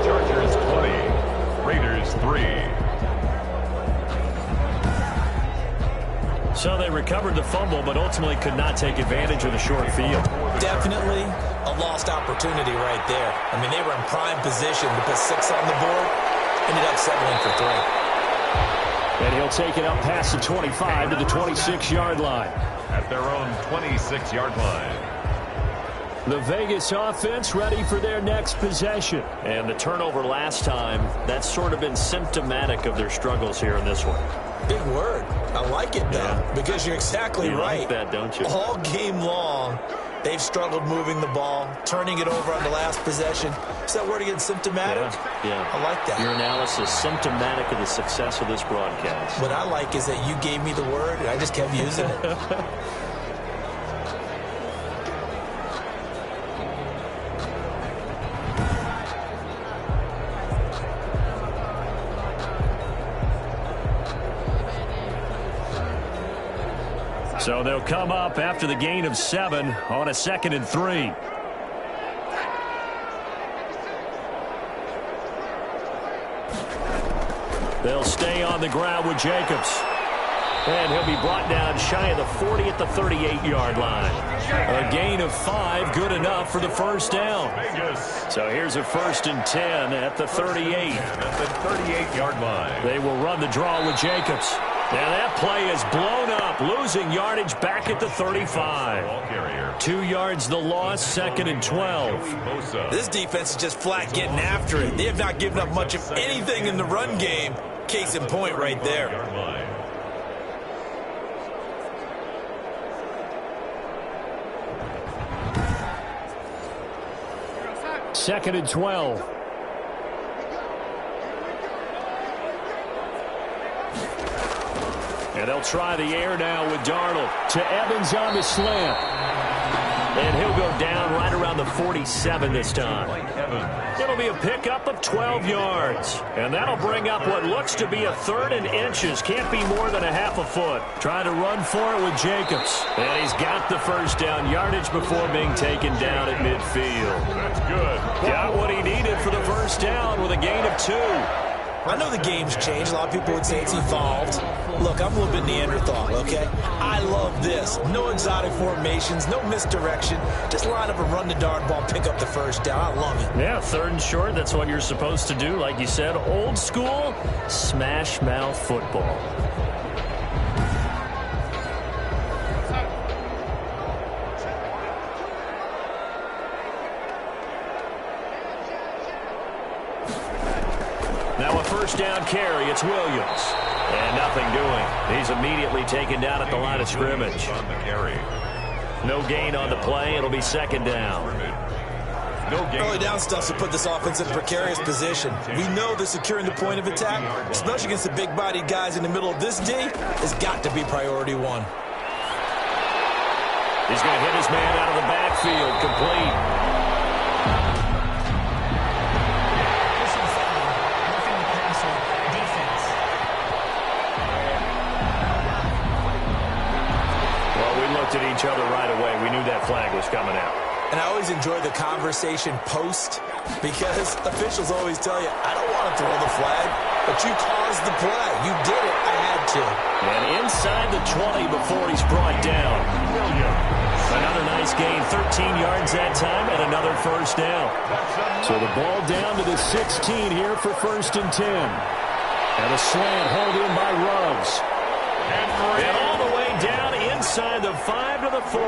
Chargers 20, Raiders 3. So they recovered the fumble, but ultimately could not take advantage of the short field. Definitely a lost opportunity right there. I mean, they were in prime position to put 6 on the board. Ended up settling for 3. And he'll take it up past the 25 to the 26-yard line. At their own 26-yard line. The Vegas offense ready for their next possession. And the turnover last time, that's sort of been symptomatic of their struggles here in this one. Big word. I like it, though, because you're exactly right. Like that, don't you? All game long, they've struggled moving the ball, turning it over on the last possession. Is that word again, symptomatic? Yeah. I like that. Your analysis, symptomatic of the success of this broadcast. What I like is that you gave me the word, and I just kept using it. So they'll come up after the gain of 7 on a 2nd and 3. They'll stay on the ground with Jacobs. And he'll be brought down shy of the 40 at the 38-yard line. A gain of 5, good enough for the first down. So here's a 1st and 10 at the 38. At the 38-yard line. They will run the draw with Jacobs. Now that play is blown up, losing yardage back at the 35. 2 yards the loss, 2nd and 12. This defense is just flat getting after it. They have not given up much of anything in the run game. Case in point right there. 2nd and 12. And they'll try the air now with Darnold. To Evans on the slant. And he'll go down right around the 47 this time. It'll be a pickup of 12 yards. And that'll bring up what looks to be a 3rd and inches. Can't be more than a half a foot. Trying to run for it with Jacobs. And he's got the first down yardage before being taken down at midfield. That's good. Got what he needed for the first down with a gain of 2. I know the game's changed. A lot of people would say it's evolved. Look, I'm a little bit Neanderthal, okay? I love this. No exotic formations, no misdirection. Just line up and run the darn ball, pick up the first down. I love it. Yeah, 3rd and short. That's what you're supposed to do. Like you said, old school, smash mouth football. Now a first down carry. It's Williams. And nothing doing. He's immediately taken down at the line of scrimmage. On the carry. No gain on the play. It'll be 2nd down. No gain. Early down stuff to put this offense in a precarious position. We know that securing the point of attack, especially against the big-bodied guys in the middle of this D, has got to be priority 1. He's going to hit his man out of the backfield. Complete. At each other right away. We knew that flag was coming out. And I always enjoy the conversation post because officials always tell you, I don't want to throw the flag, but you caused the play. You did it. I had to. And inside the 20 before he's brought down. Another nice gain. 13 yards that time and another first down. So the ball down to the 16 here for 1st and 10. And a slant hauled in by Ruggs. And all the way down inside the 5 to the 4.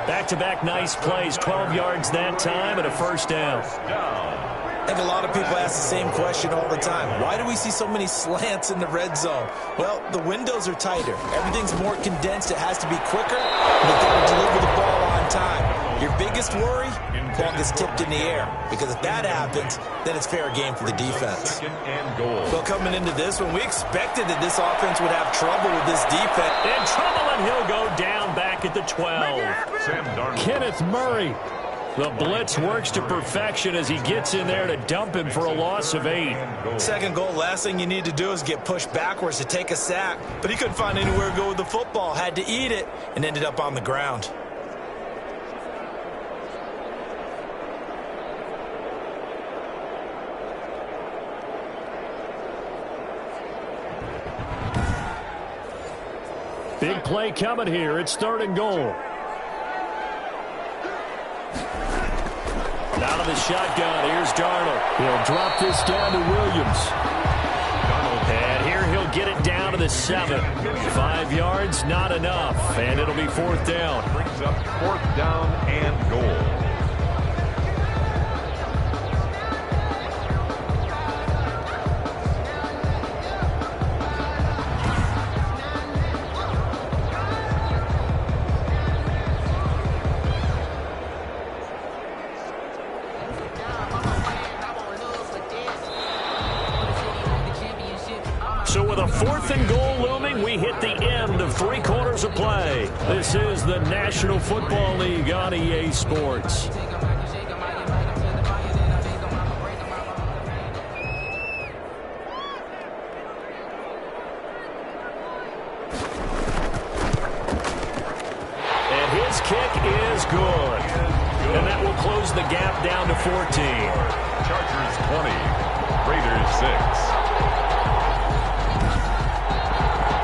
Back-to-back nice plays. 12 yards that time and a first down. I think a lot of people ask the same question all the time. Why do we see so many slants in the red zone? Well, the windows are tighter. Everything's more condensed. It has to be quicker. And you've got to deliver the ball on time. Your biggest worry? Ball gets tipped in the air. Because if that happens, then it's fair game for the defense. Well, coming into this one, we expected that this offense would have trouble with this defense. In trouble, and he'll go down back at the 12. Kenneth Murray. The blitz works to perfection as he gets in there to dump him for a loss of 8. Second goal, last thing you need to do is get pushed backwards to take a sack. But he couldn't find anywhere to go with the football. Had to eat it and ended up on the ground. Big play coming here. It's 3rd and goal. Out of the shotgun, here's Darnold. He'll drop this down to Williams. And here he'll get it down to the 7. 5 yards, not enough. And it'll be 4th down. Brings up 4th down and goal. So with a 4th and goal looming, we hit the end of 3 quarters of play. This is the National Football League on EA Sports. And his kick is good. And that will close the gap down to 14. Chargers 20, Raiders 6.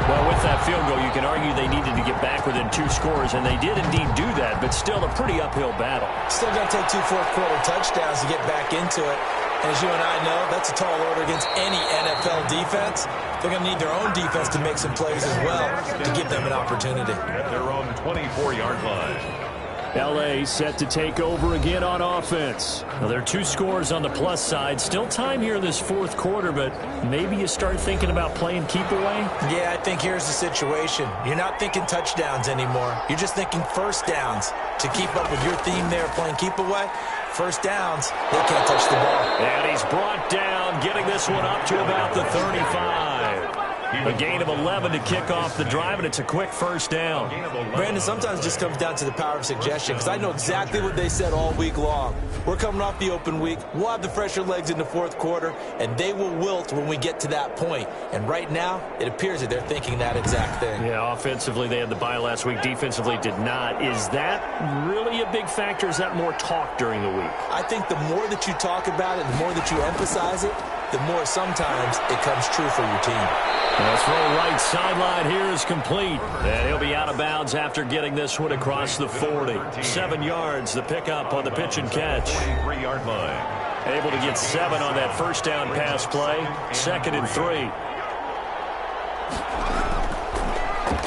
Well, with that field goal, you can argue they needed to get back within 2 scores, and they did indeed do that, but still a pretty uphill battle. Still going to take 2 fourth-quarter touchdowns to get back into it. And as you and I know, that's a tall order against any NFL defense. They're going to need their own defense to make some plays as well to give them an opportunity. At their own 24-yard line. L.A. set to take over again on offense. Well, there are 2 scores on the plus side. Still time here in this 4th quarter, but maybe you start thinking about playing keep away? Yeah, I think here's the situation. You're not thinking touchdowns anymore. You're just thinking first downs. To keep up with your theme there, playing keep away, first downs, they can't touch the ball. And he's brought down, getting this one up to about the 35. A gain of 11 to kick off the drive, and it's a quick first down. Brandon, sometimes it just comes down to the power of suggestion, because I know exactly what they said all week long. We're coming off the open week. We'll have the fresher legs in the fourth quarter, and they will wilt when we get to that point. And right now, it appears that they're thinking that exact thing. Yeah, offensively, they had the bye last week. Defensively, did not. Is that really a big factor? Is that more talk during the week? I think the more that you talk about it, the more that you emphasize it, the more sometimes it comes true for your team. The throw right sideline here is complete. And he'll be out of bounds after getting this one across the 40. 7 yards, the pickup on the pitch and catch. 23-yard line. Able to get 7 on that first down pass play. 2nd and 3.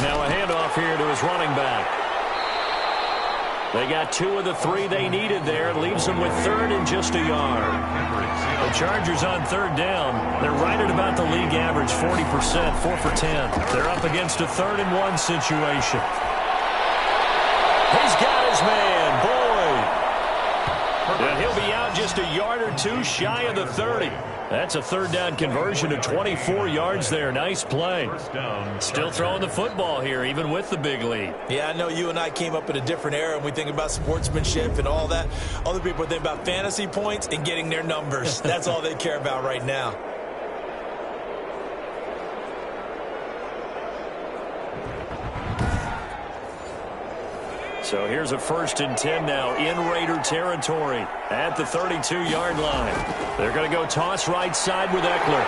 Now a handoff here to his running back. They got 2 of the 3 they needed there. Leaves them with 3rd and just a yard. The Chargers on 3rd down. They're right at about the league average, 40%, 4 for 10. They're up against a 3rd and 1 situation. He's got his man, Boyd. And he'll be out just a yard or 2 shy of the 30. That's a 3rd down conversion to 24 yards there. Nice play. Still throwing the football here, even with the big lead. Yeah, I know you and I came up in a different era, and we think about sportsmanship and all that. Other people think about fantasy points and getting their numbers. That's all they care about right now. So here's a 1st and 10 now in Raider territory at the 32-yard line. They're going to go toss right side with Eckler.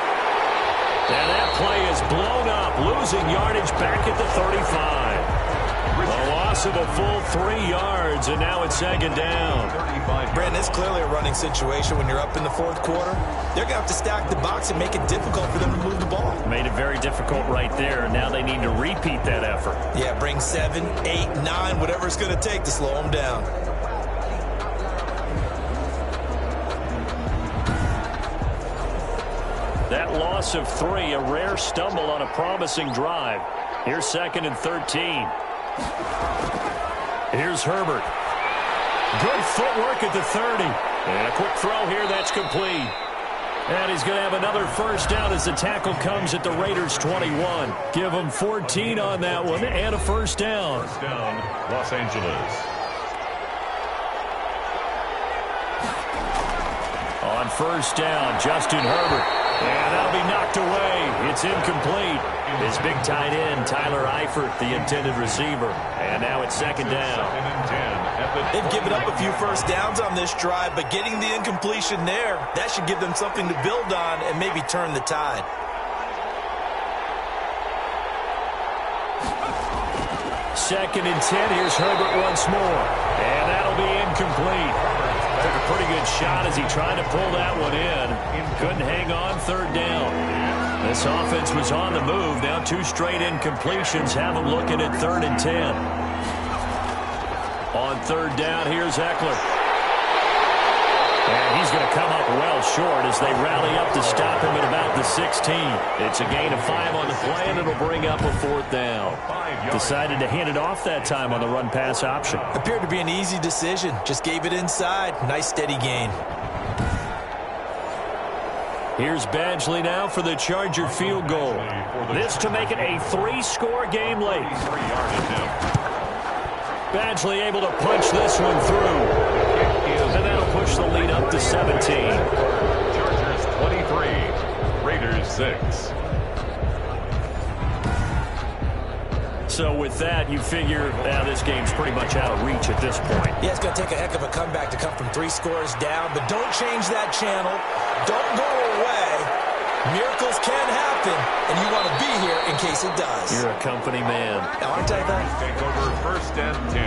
And that play is blown up, losing yardage back at the 35. A loss of a full 3 yards, and now it's 2nd down. Brandon, it's clearly a running situation when you're up in the 4th quarter. They're going to have to stack the box and make it difficult for them to move the ball. Made it very difficult right there. Now they need to repeat that effort. Yeah, bring 7, 8, 9, whatever it's going to take to slow them down. That loss of 3, a rare stumble on a promising drive. Here's 2nd and 13. Here's Herbert. Good footwork at the 30. And a quick throw here, that's complete. And he's going to have another first down as the tackle comes at the Raiders' 21. Give them 14 on that one and a first down. First down, Los Angeles. On first down, Justin Herbert. And that'll be knocked away. It's incomplete. His big tight end, Tyler Eifert, the intended receiver. And now it's 2nd down. 2nd and 10. They've given up a few first downs on this drive, but getting the incompletion there, that should give them something to build on and maybe turn the tide. Second and 10. Here's Herbert once more. And that'll be incomplete. Took a pretty good shot as he tried to pull that one in. Couldn't hang on 3rd down. This offense was on the move. Now 2 straight incompletions have them looking at 3rd and 10. On 3rd down, here's Eckler. And he's going to come up well short as they rally up to stop him at about the 16. It's a gain of 5 on the play, and it'll bring up a 4th down. Decided to hand it off that time on the run-pass option. Appeared to be an easy decision. Just gave it inside. Nice, steady gain. Here's Badgley now for the Charger field goal. This to make it a 3-score game late. Badgley able to punch this one through. And that'll push the lead up to 17. Chargers 23, Raiders 6. So with that, you figure this game's pretty much out of reach at this point. Yeah, it's going to take a heck of a comeback to come from 3 scores down, but don't change that channel. Don't go away. Miracles can happen, and you want to be here in case it does. You're a company man. Now, aren't I that? Take over 1st and 10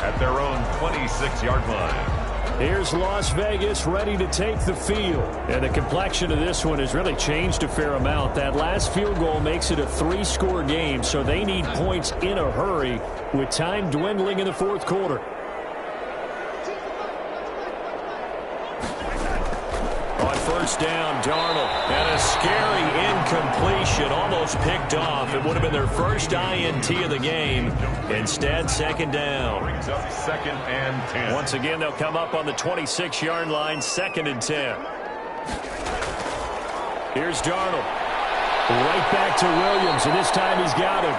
at their own 26-yard line. Here's Las Vegas ready to take the field. And the complexion of this one has really changed a fair amount. That last field goal makes it a 3-score game, so they need points in a hurry with time dwindling in the 4th quarter. On first down, Darnold. And a scary incompletion, almost picked off. It would have been their first INT of the game. Instead, second down. Brings up 2nd and 10. Once again, they'll come up on the 26-yard line, 2nd and 10. Here's Darnold. Right back to Williams, and this time he's got him.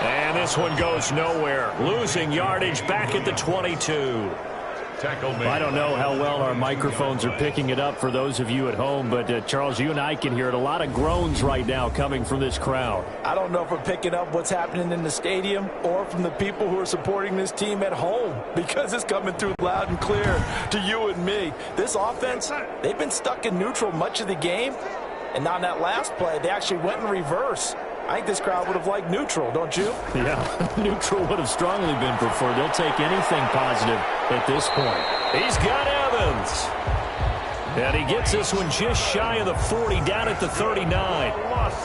And this one goes nowhere. Losing yardage back at the 22. I don't know how well our microphones are picking it up for those of you at home, but Charles, you and I can hear it. A lot of groans right now coming from this crowd. I don't know if we're picking up what's happening in the stadium or from the people who are supporting this team at home, because it's coming through loud and clear to you and me. This offense, they've been stuck in neutral much of the game, and on that last play, they actually went in reverse. I think this crowd would have liked neutral, don't you? Yeah, neutral would have strongly been preferred. They'll take anything positive at this point. He's got Evans. And he gets this one just shy of the 40, down at the 39.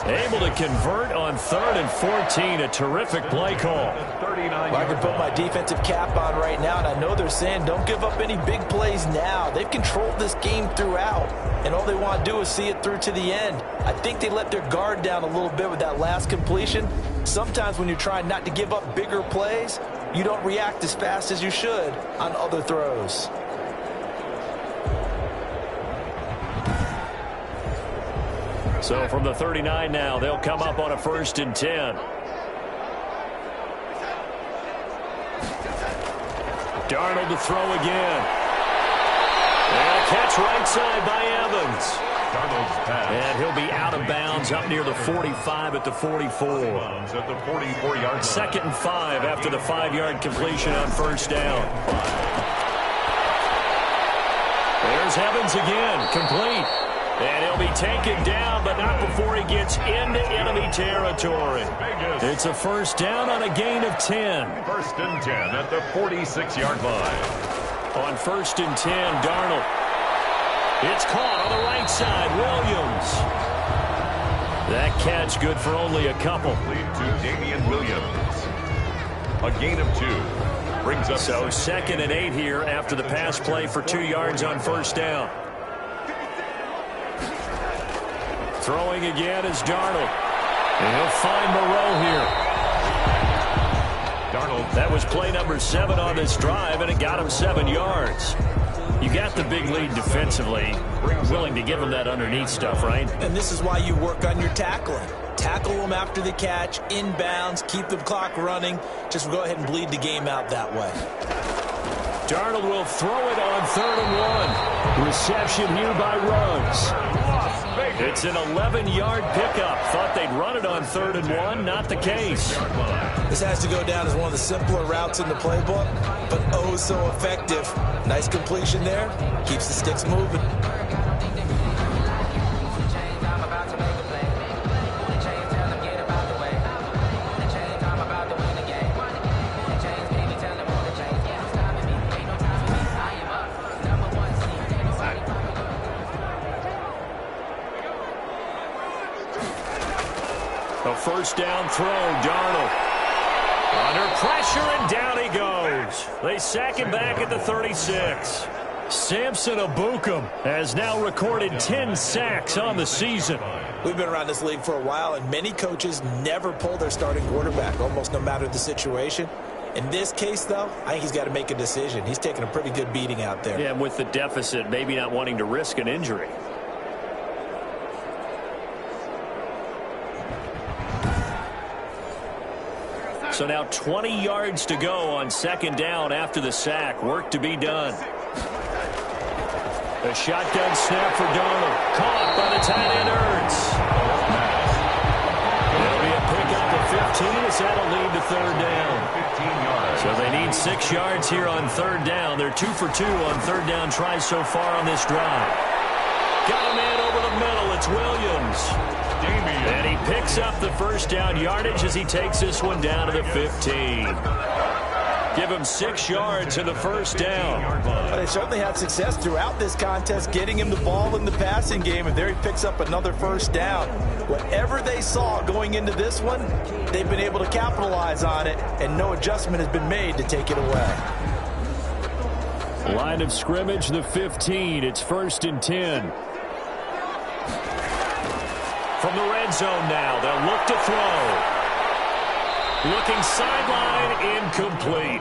Able to convert on 3rd and 14. A terrific play call. Well, I can put my defensive cap on right now, and I know they're saying don't give up any big plays now. They've controlled this game throughout, and all they want to do is see it through to the end. I think they let their guard down a little bit with that last completion. Sometimes when you're trying not to give up bigger plays, you don't react as fast as you should on other throws. So from the 39 now, they'll come up on a 1st and 10. Darnold to throw again. And a catch right side by Evans. Darnold's pass. And he'll be out of bounds up near the 45 at the 44. At the 44-yard line. 2nd and 5 after the 5-yard completion on 1st down. There's Evans again, complete. And he'll be taken down, but not before he gets into enemy territory. It's a 1st down on a gain of 10. 1st and 10 at the 46-yard line. On 1st and 10, Darnold. It's caught on the right side, Williams. That catch good for only a couple. Lead to Damian Williams. A gain of 2. Brings up so 2nd and 8 here after the pass play for 2 yards on 1st down. Throwing again is Darnold. And he'll find Moreau here. Darnold. That was play number 7 on this drive, and it got him 7 yards. You got the big lead defensively. Willing to give him that underneath stuff, right? And this is why you work on your tackling. Tackle them after the catch, inbounds, keep the clock running. Just go ahead and bleed the game out that way. Darnold will throw it on 3rd and 1. Reception here by Ruggs. It's an 11-yard pickup. Thought they'd run it on 3rd and 1. Not the case. This has to go down as one of the simpler routes in the playbook, but oh so effective. Nice completion there. Keeps the sticks moving. A 1st down throw, Darnold. Under pressure, and down he goes. They sack him back at the 36. Samson Ebukam has now recorded 10 sacks on the season. We've been around this league for a while, and many coaches never pull their starting quarterback, almost no matter the situation. In this case, though, I think he's got to make a decision. He's taking a pretty good beating out there. Yeah, with the deficit, maybe not wanting to risk an injury. So now 20 yards to go on 2nd down after the sack. Work to be done. A shotgun snap for Darnold. Caught by the tight end, Ertz. It'll be a pickup of 15 as that'll lead to 3rd down. 15 yards. So they need 6 yards here on 3rd down. They're 2 for 2 on 3rd down tries so far on this drive. Got a man over the middle. It's Williams. And he picks up the 1st down yardage as he takes this one down to the 15. Give him 6 yards in the 1st down. Well, they certainly had success throughout this contest getting him the ball in the passing game, and there he picks up another 1st down. Whatever they saw going into this one, they've been able to capitalize on it, and no adjustment has been made to take it away. Line of scrimmage, the 15. It's 1st and 10. from the red zone now. They'll look to throw. Looking sideline, incomplete.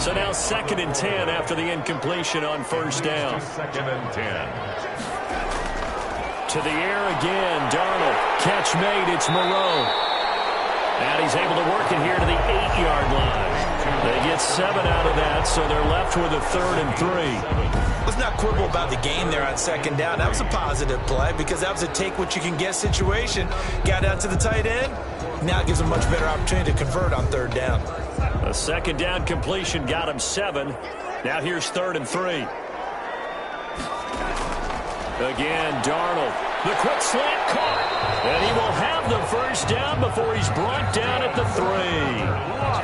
So now 2nd and 10 after the incompletion on first down. 2nd and 10. To the air again, Darnold. Catch made, it's Moreau. And he's able to work it here to the 8-yard line. They get 7 out of that, so they're left with a 3rd and 3. Let's not quibble about the gain there on 2nd down. That was a positive play because that was a take-what-you-can-get situation. Got out to the tight end. Now it gives them a much better opportunity to convert on 3rd down. A 2nd down completion got him 7. Now here's 3rd and 3. Again, Darnold. The quick slant caught. And he will have the first down before he's brought down at the 3.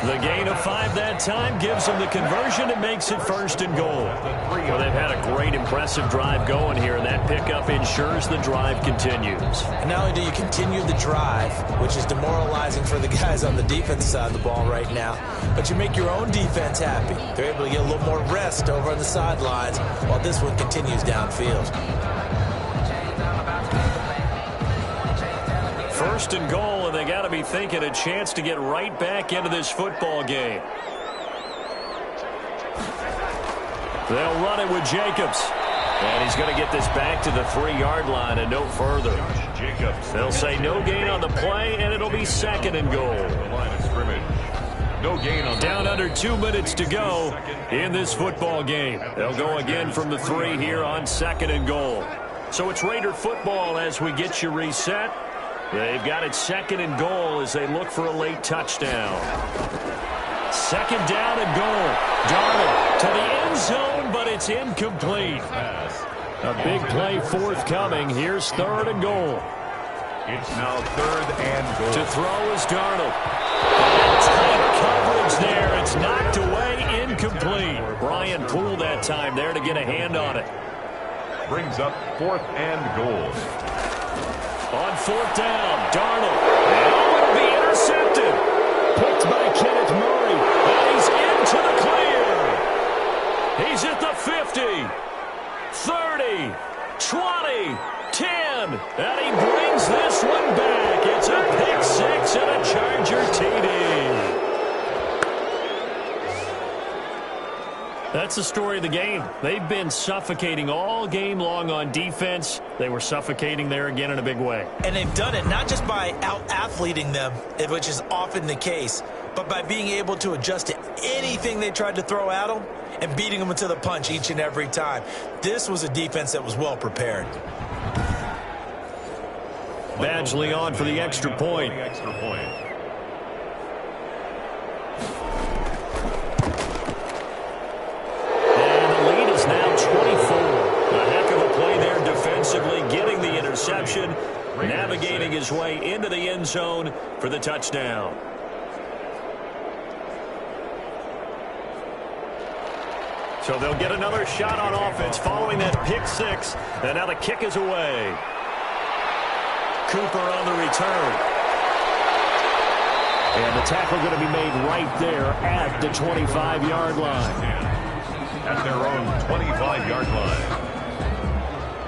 The gain of 5 that time gives him the conversion and makes it 1st and goal. Well, they've had a great, impressive drive going here, and that pickup ensures the drive continues. And not only do you continue the drive, which is demoralizing for the guys on the defensive side of the ball right now, but you make your own defense happy. They're able to get a little more rest over on the sidelines while this one continues downfield. 1st and goal, and they got to be thinking a chance to get right back into this football game. They'll run it with Jacobs. And he's going to get this back to the 3-yard line and no further. They'll say no gain on the play, and it'll be 2nd and goal. Line of scrimmage. No gain on down under 2 minutes to go in this football game. They'll go again from the 3 here on 2nd and goal. So it's Raider football as we get you reset. They've got it 2nd and goal as they look for a late touchdown. 2nd down and goal. Darnold to the end zone, but it's incomplete. A big play forthcoming. Here's 3rd and goal. It's now 3rd and goal. To throw is Darnold. Tight coverage there. It's knocked away, incomplete. Brian Poole that time there to get a hand on it. Brings up 4th and goal. On 4th down, Darnold. And it'll be intercepted. Picked by Kenneth Murray. And he's into the clear. He's at the 50, 30, 20, 10. And he brings this one back. It's a pick 6 and a Charger TD. That's the story of the game. They've been suffocating all game long on defense. They were suffocating there again in a big way. And they've done it not just by out-athleting them, which is often the case, but by being able to adjust to anything they tried to throw at them and beating them to the punch each and every time. This was a defense that was well prepared. Badgley on for the extra point. Getting the interception, navigating his way into the end zone for the touchdown. So they'll get another shot on offense following that pick 6, and now the kick is away. Cooper on the return. And the tackle going to be made right there at the 25-yard line. At their own 25-yard line.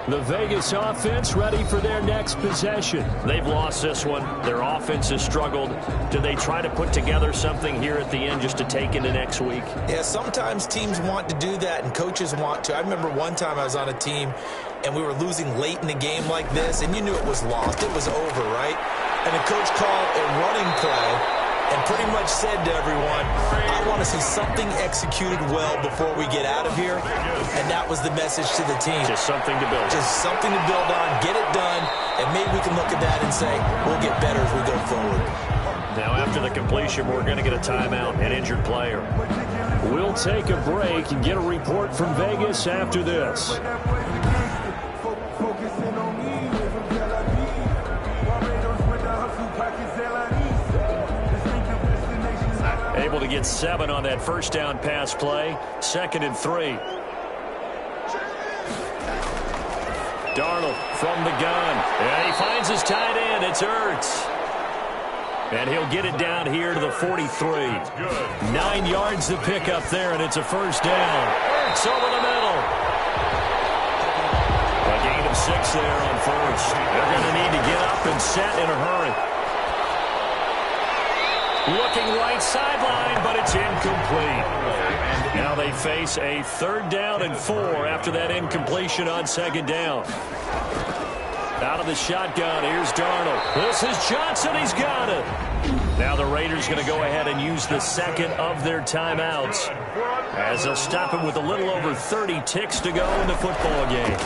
The Vegas offense ready for their next possession. They've lost this one. Their offense has struggled. Do they try to put together something here at the end just to take into next week? Yeah, sometimes teams want to do that and coaches want to. I remember one time I was on a team and we were losing late in the game like this, and you knew it was lost. It was over, right? And the coach called a running play and pretty much said to everyone, I want to see something executed well before we get out of here. And that was the message to the team. Just something to build. Just something to build on, get it done, and maybe we can look at that and say, we'll get better as we go forward. Now after the completion, we're going to get a timeout, an injured player. We'll take a break and get a report from Vegas after this. Able to get 7 on that first down pass play. 2nd and 3. Darnold from the gun. And he finds his tight end. It's Ertz. And he'll get it down here to the 43. 9 yards to pick up there, and it's a first down. Ertz over the middle. A gain of 6 there on first. They're going to need to get up and set in a hurry. Looking right sideline, but it's incomplete. Now they face a 3rd down and 4 after that incompletion on 2nd down. Out of the shotgun, here's Darnold. This is Johnson, he's got it. Now the Raiders going to go ahead and use the 2nd of their timeouts as they'll stop him with a little over 30 ticks to go in the football game.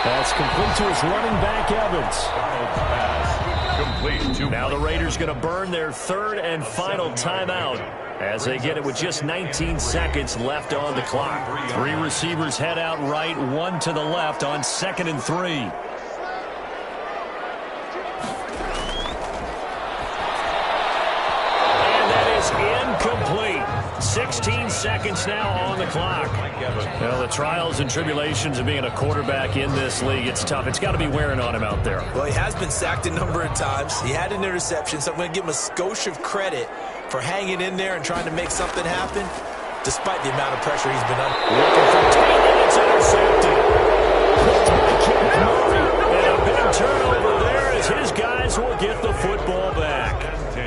That's complete to his running back, Evans. Complete. Now the Raiders going to burn their 3rd and final timeout as they get it with just 19 seconds left on the clock. 3 receivers head out right, 1 to the left on 2nd and 3. And that is incomplete. 16 seconds now on the clock. Well, the trials and tribulations of being a quarterback in this league, it's tough. It's got to be wearing on him out there. Well, he has been sacked a number of times. He had an interception, so I'm going to give him a skosh of credit for hanging in there and trying to make something happen, despite the amount of pressure he's been under. Looking for Taylor, it's intercepted. And a big turnover there as his guys will get the football back. 10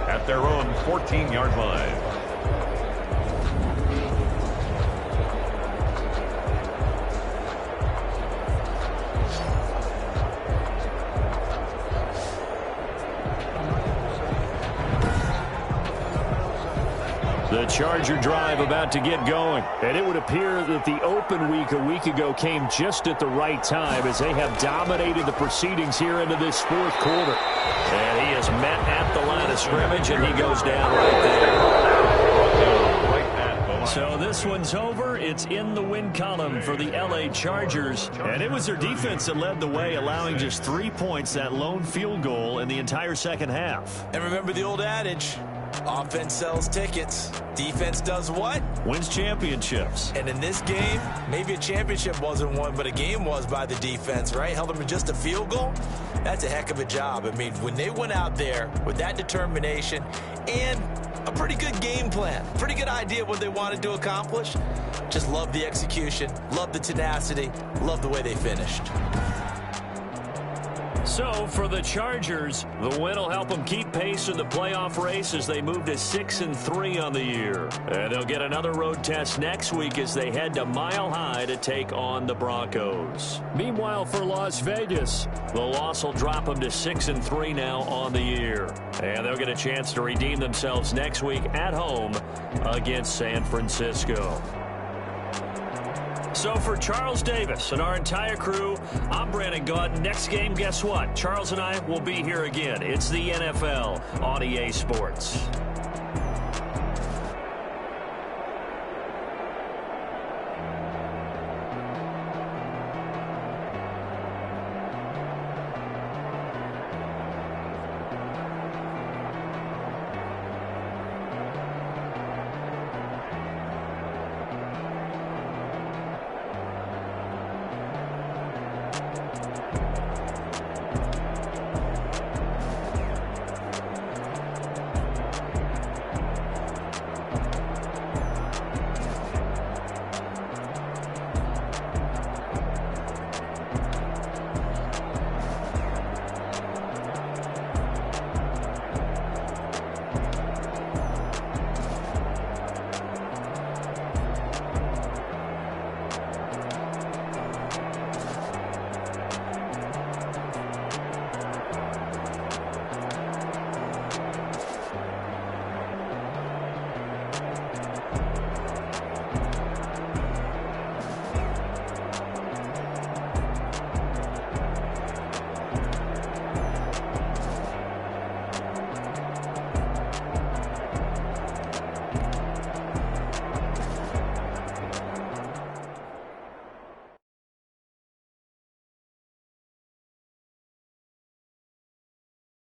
at their own 14-yard line. The Charger drive about to get going. And it would appear that the open week a week ago came just at the right time as they have dominated the proceedings here into this 4th quarter. And he is met at the line of scrimmage, and he goes down right there. So this one's over. It's in the win column for the L.A. Chargers. And it was their defense that led the way, allowing just 3 points, that lone field goal in the entire 2nd half. And remember the old adage, offense sells tickets. Defense does what? Wins championships. And in this game, maybe a championship wasn't won, but a game was by the defense, right? Held them to just a field goal. That's a heck of a job. I mean, when they went out there with that determination and a pretty good game plan, pretty good idea what they wanted to accomplish, just love the execution, love the tenacity, love the way they finished. So for the Chargers, the win will help them keep pace in the playoff race as they move to 6-3 on the year. And they'll get another road test next week as they head to Mile High to take on the Broncos. Meanwhile, for Las Vegas, the loss will drop them to 6-3 now on the year. And they'll get a chance to redeem themselves next week at home against San Francisco. So for Charles Davis and our entire crew, I'm Brandon Gaudin. Next game, guess what? Charles and I will be here again. It's the NFL on EA Sports.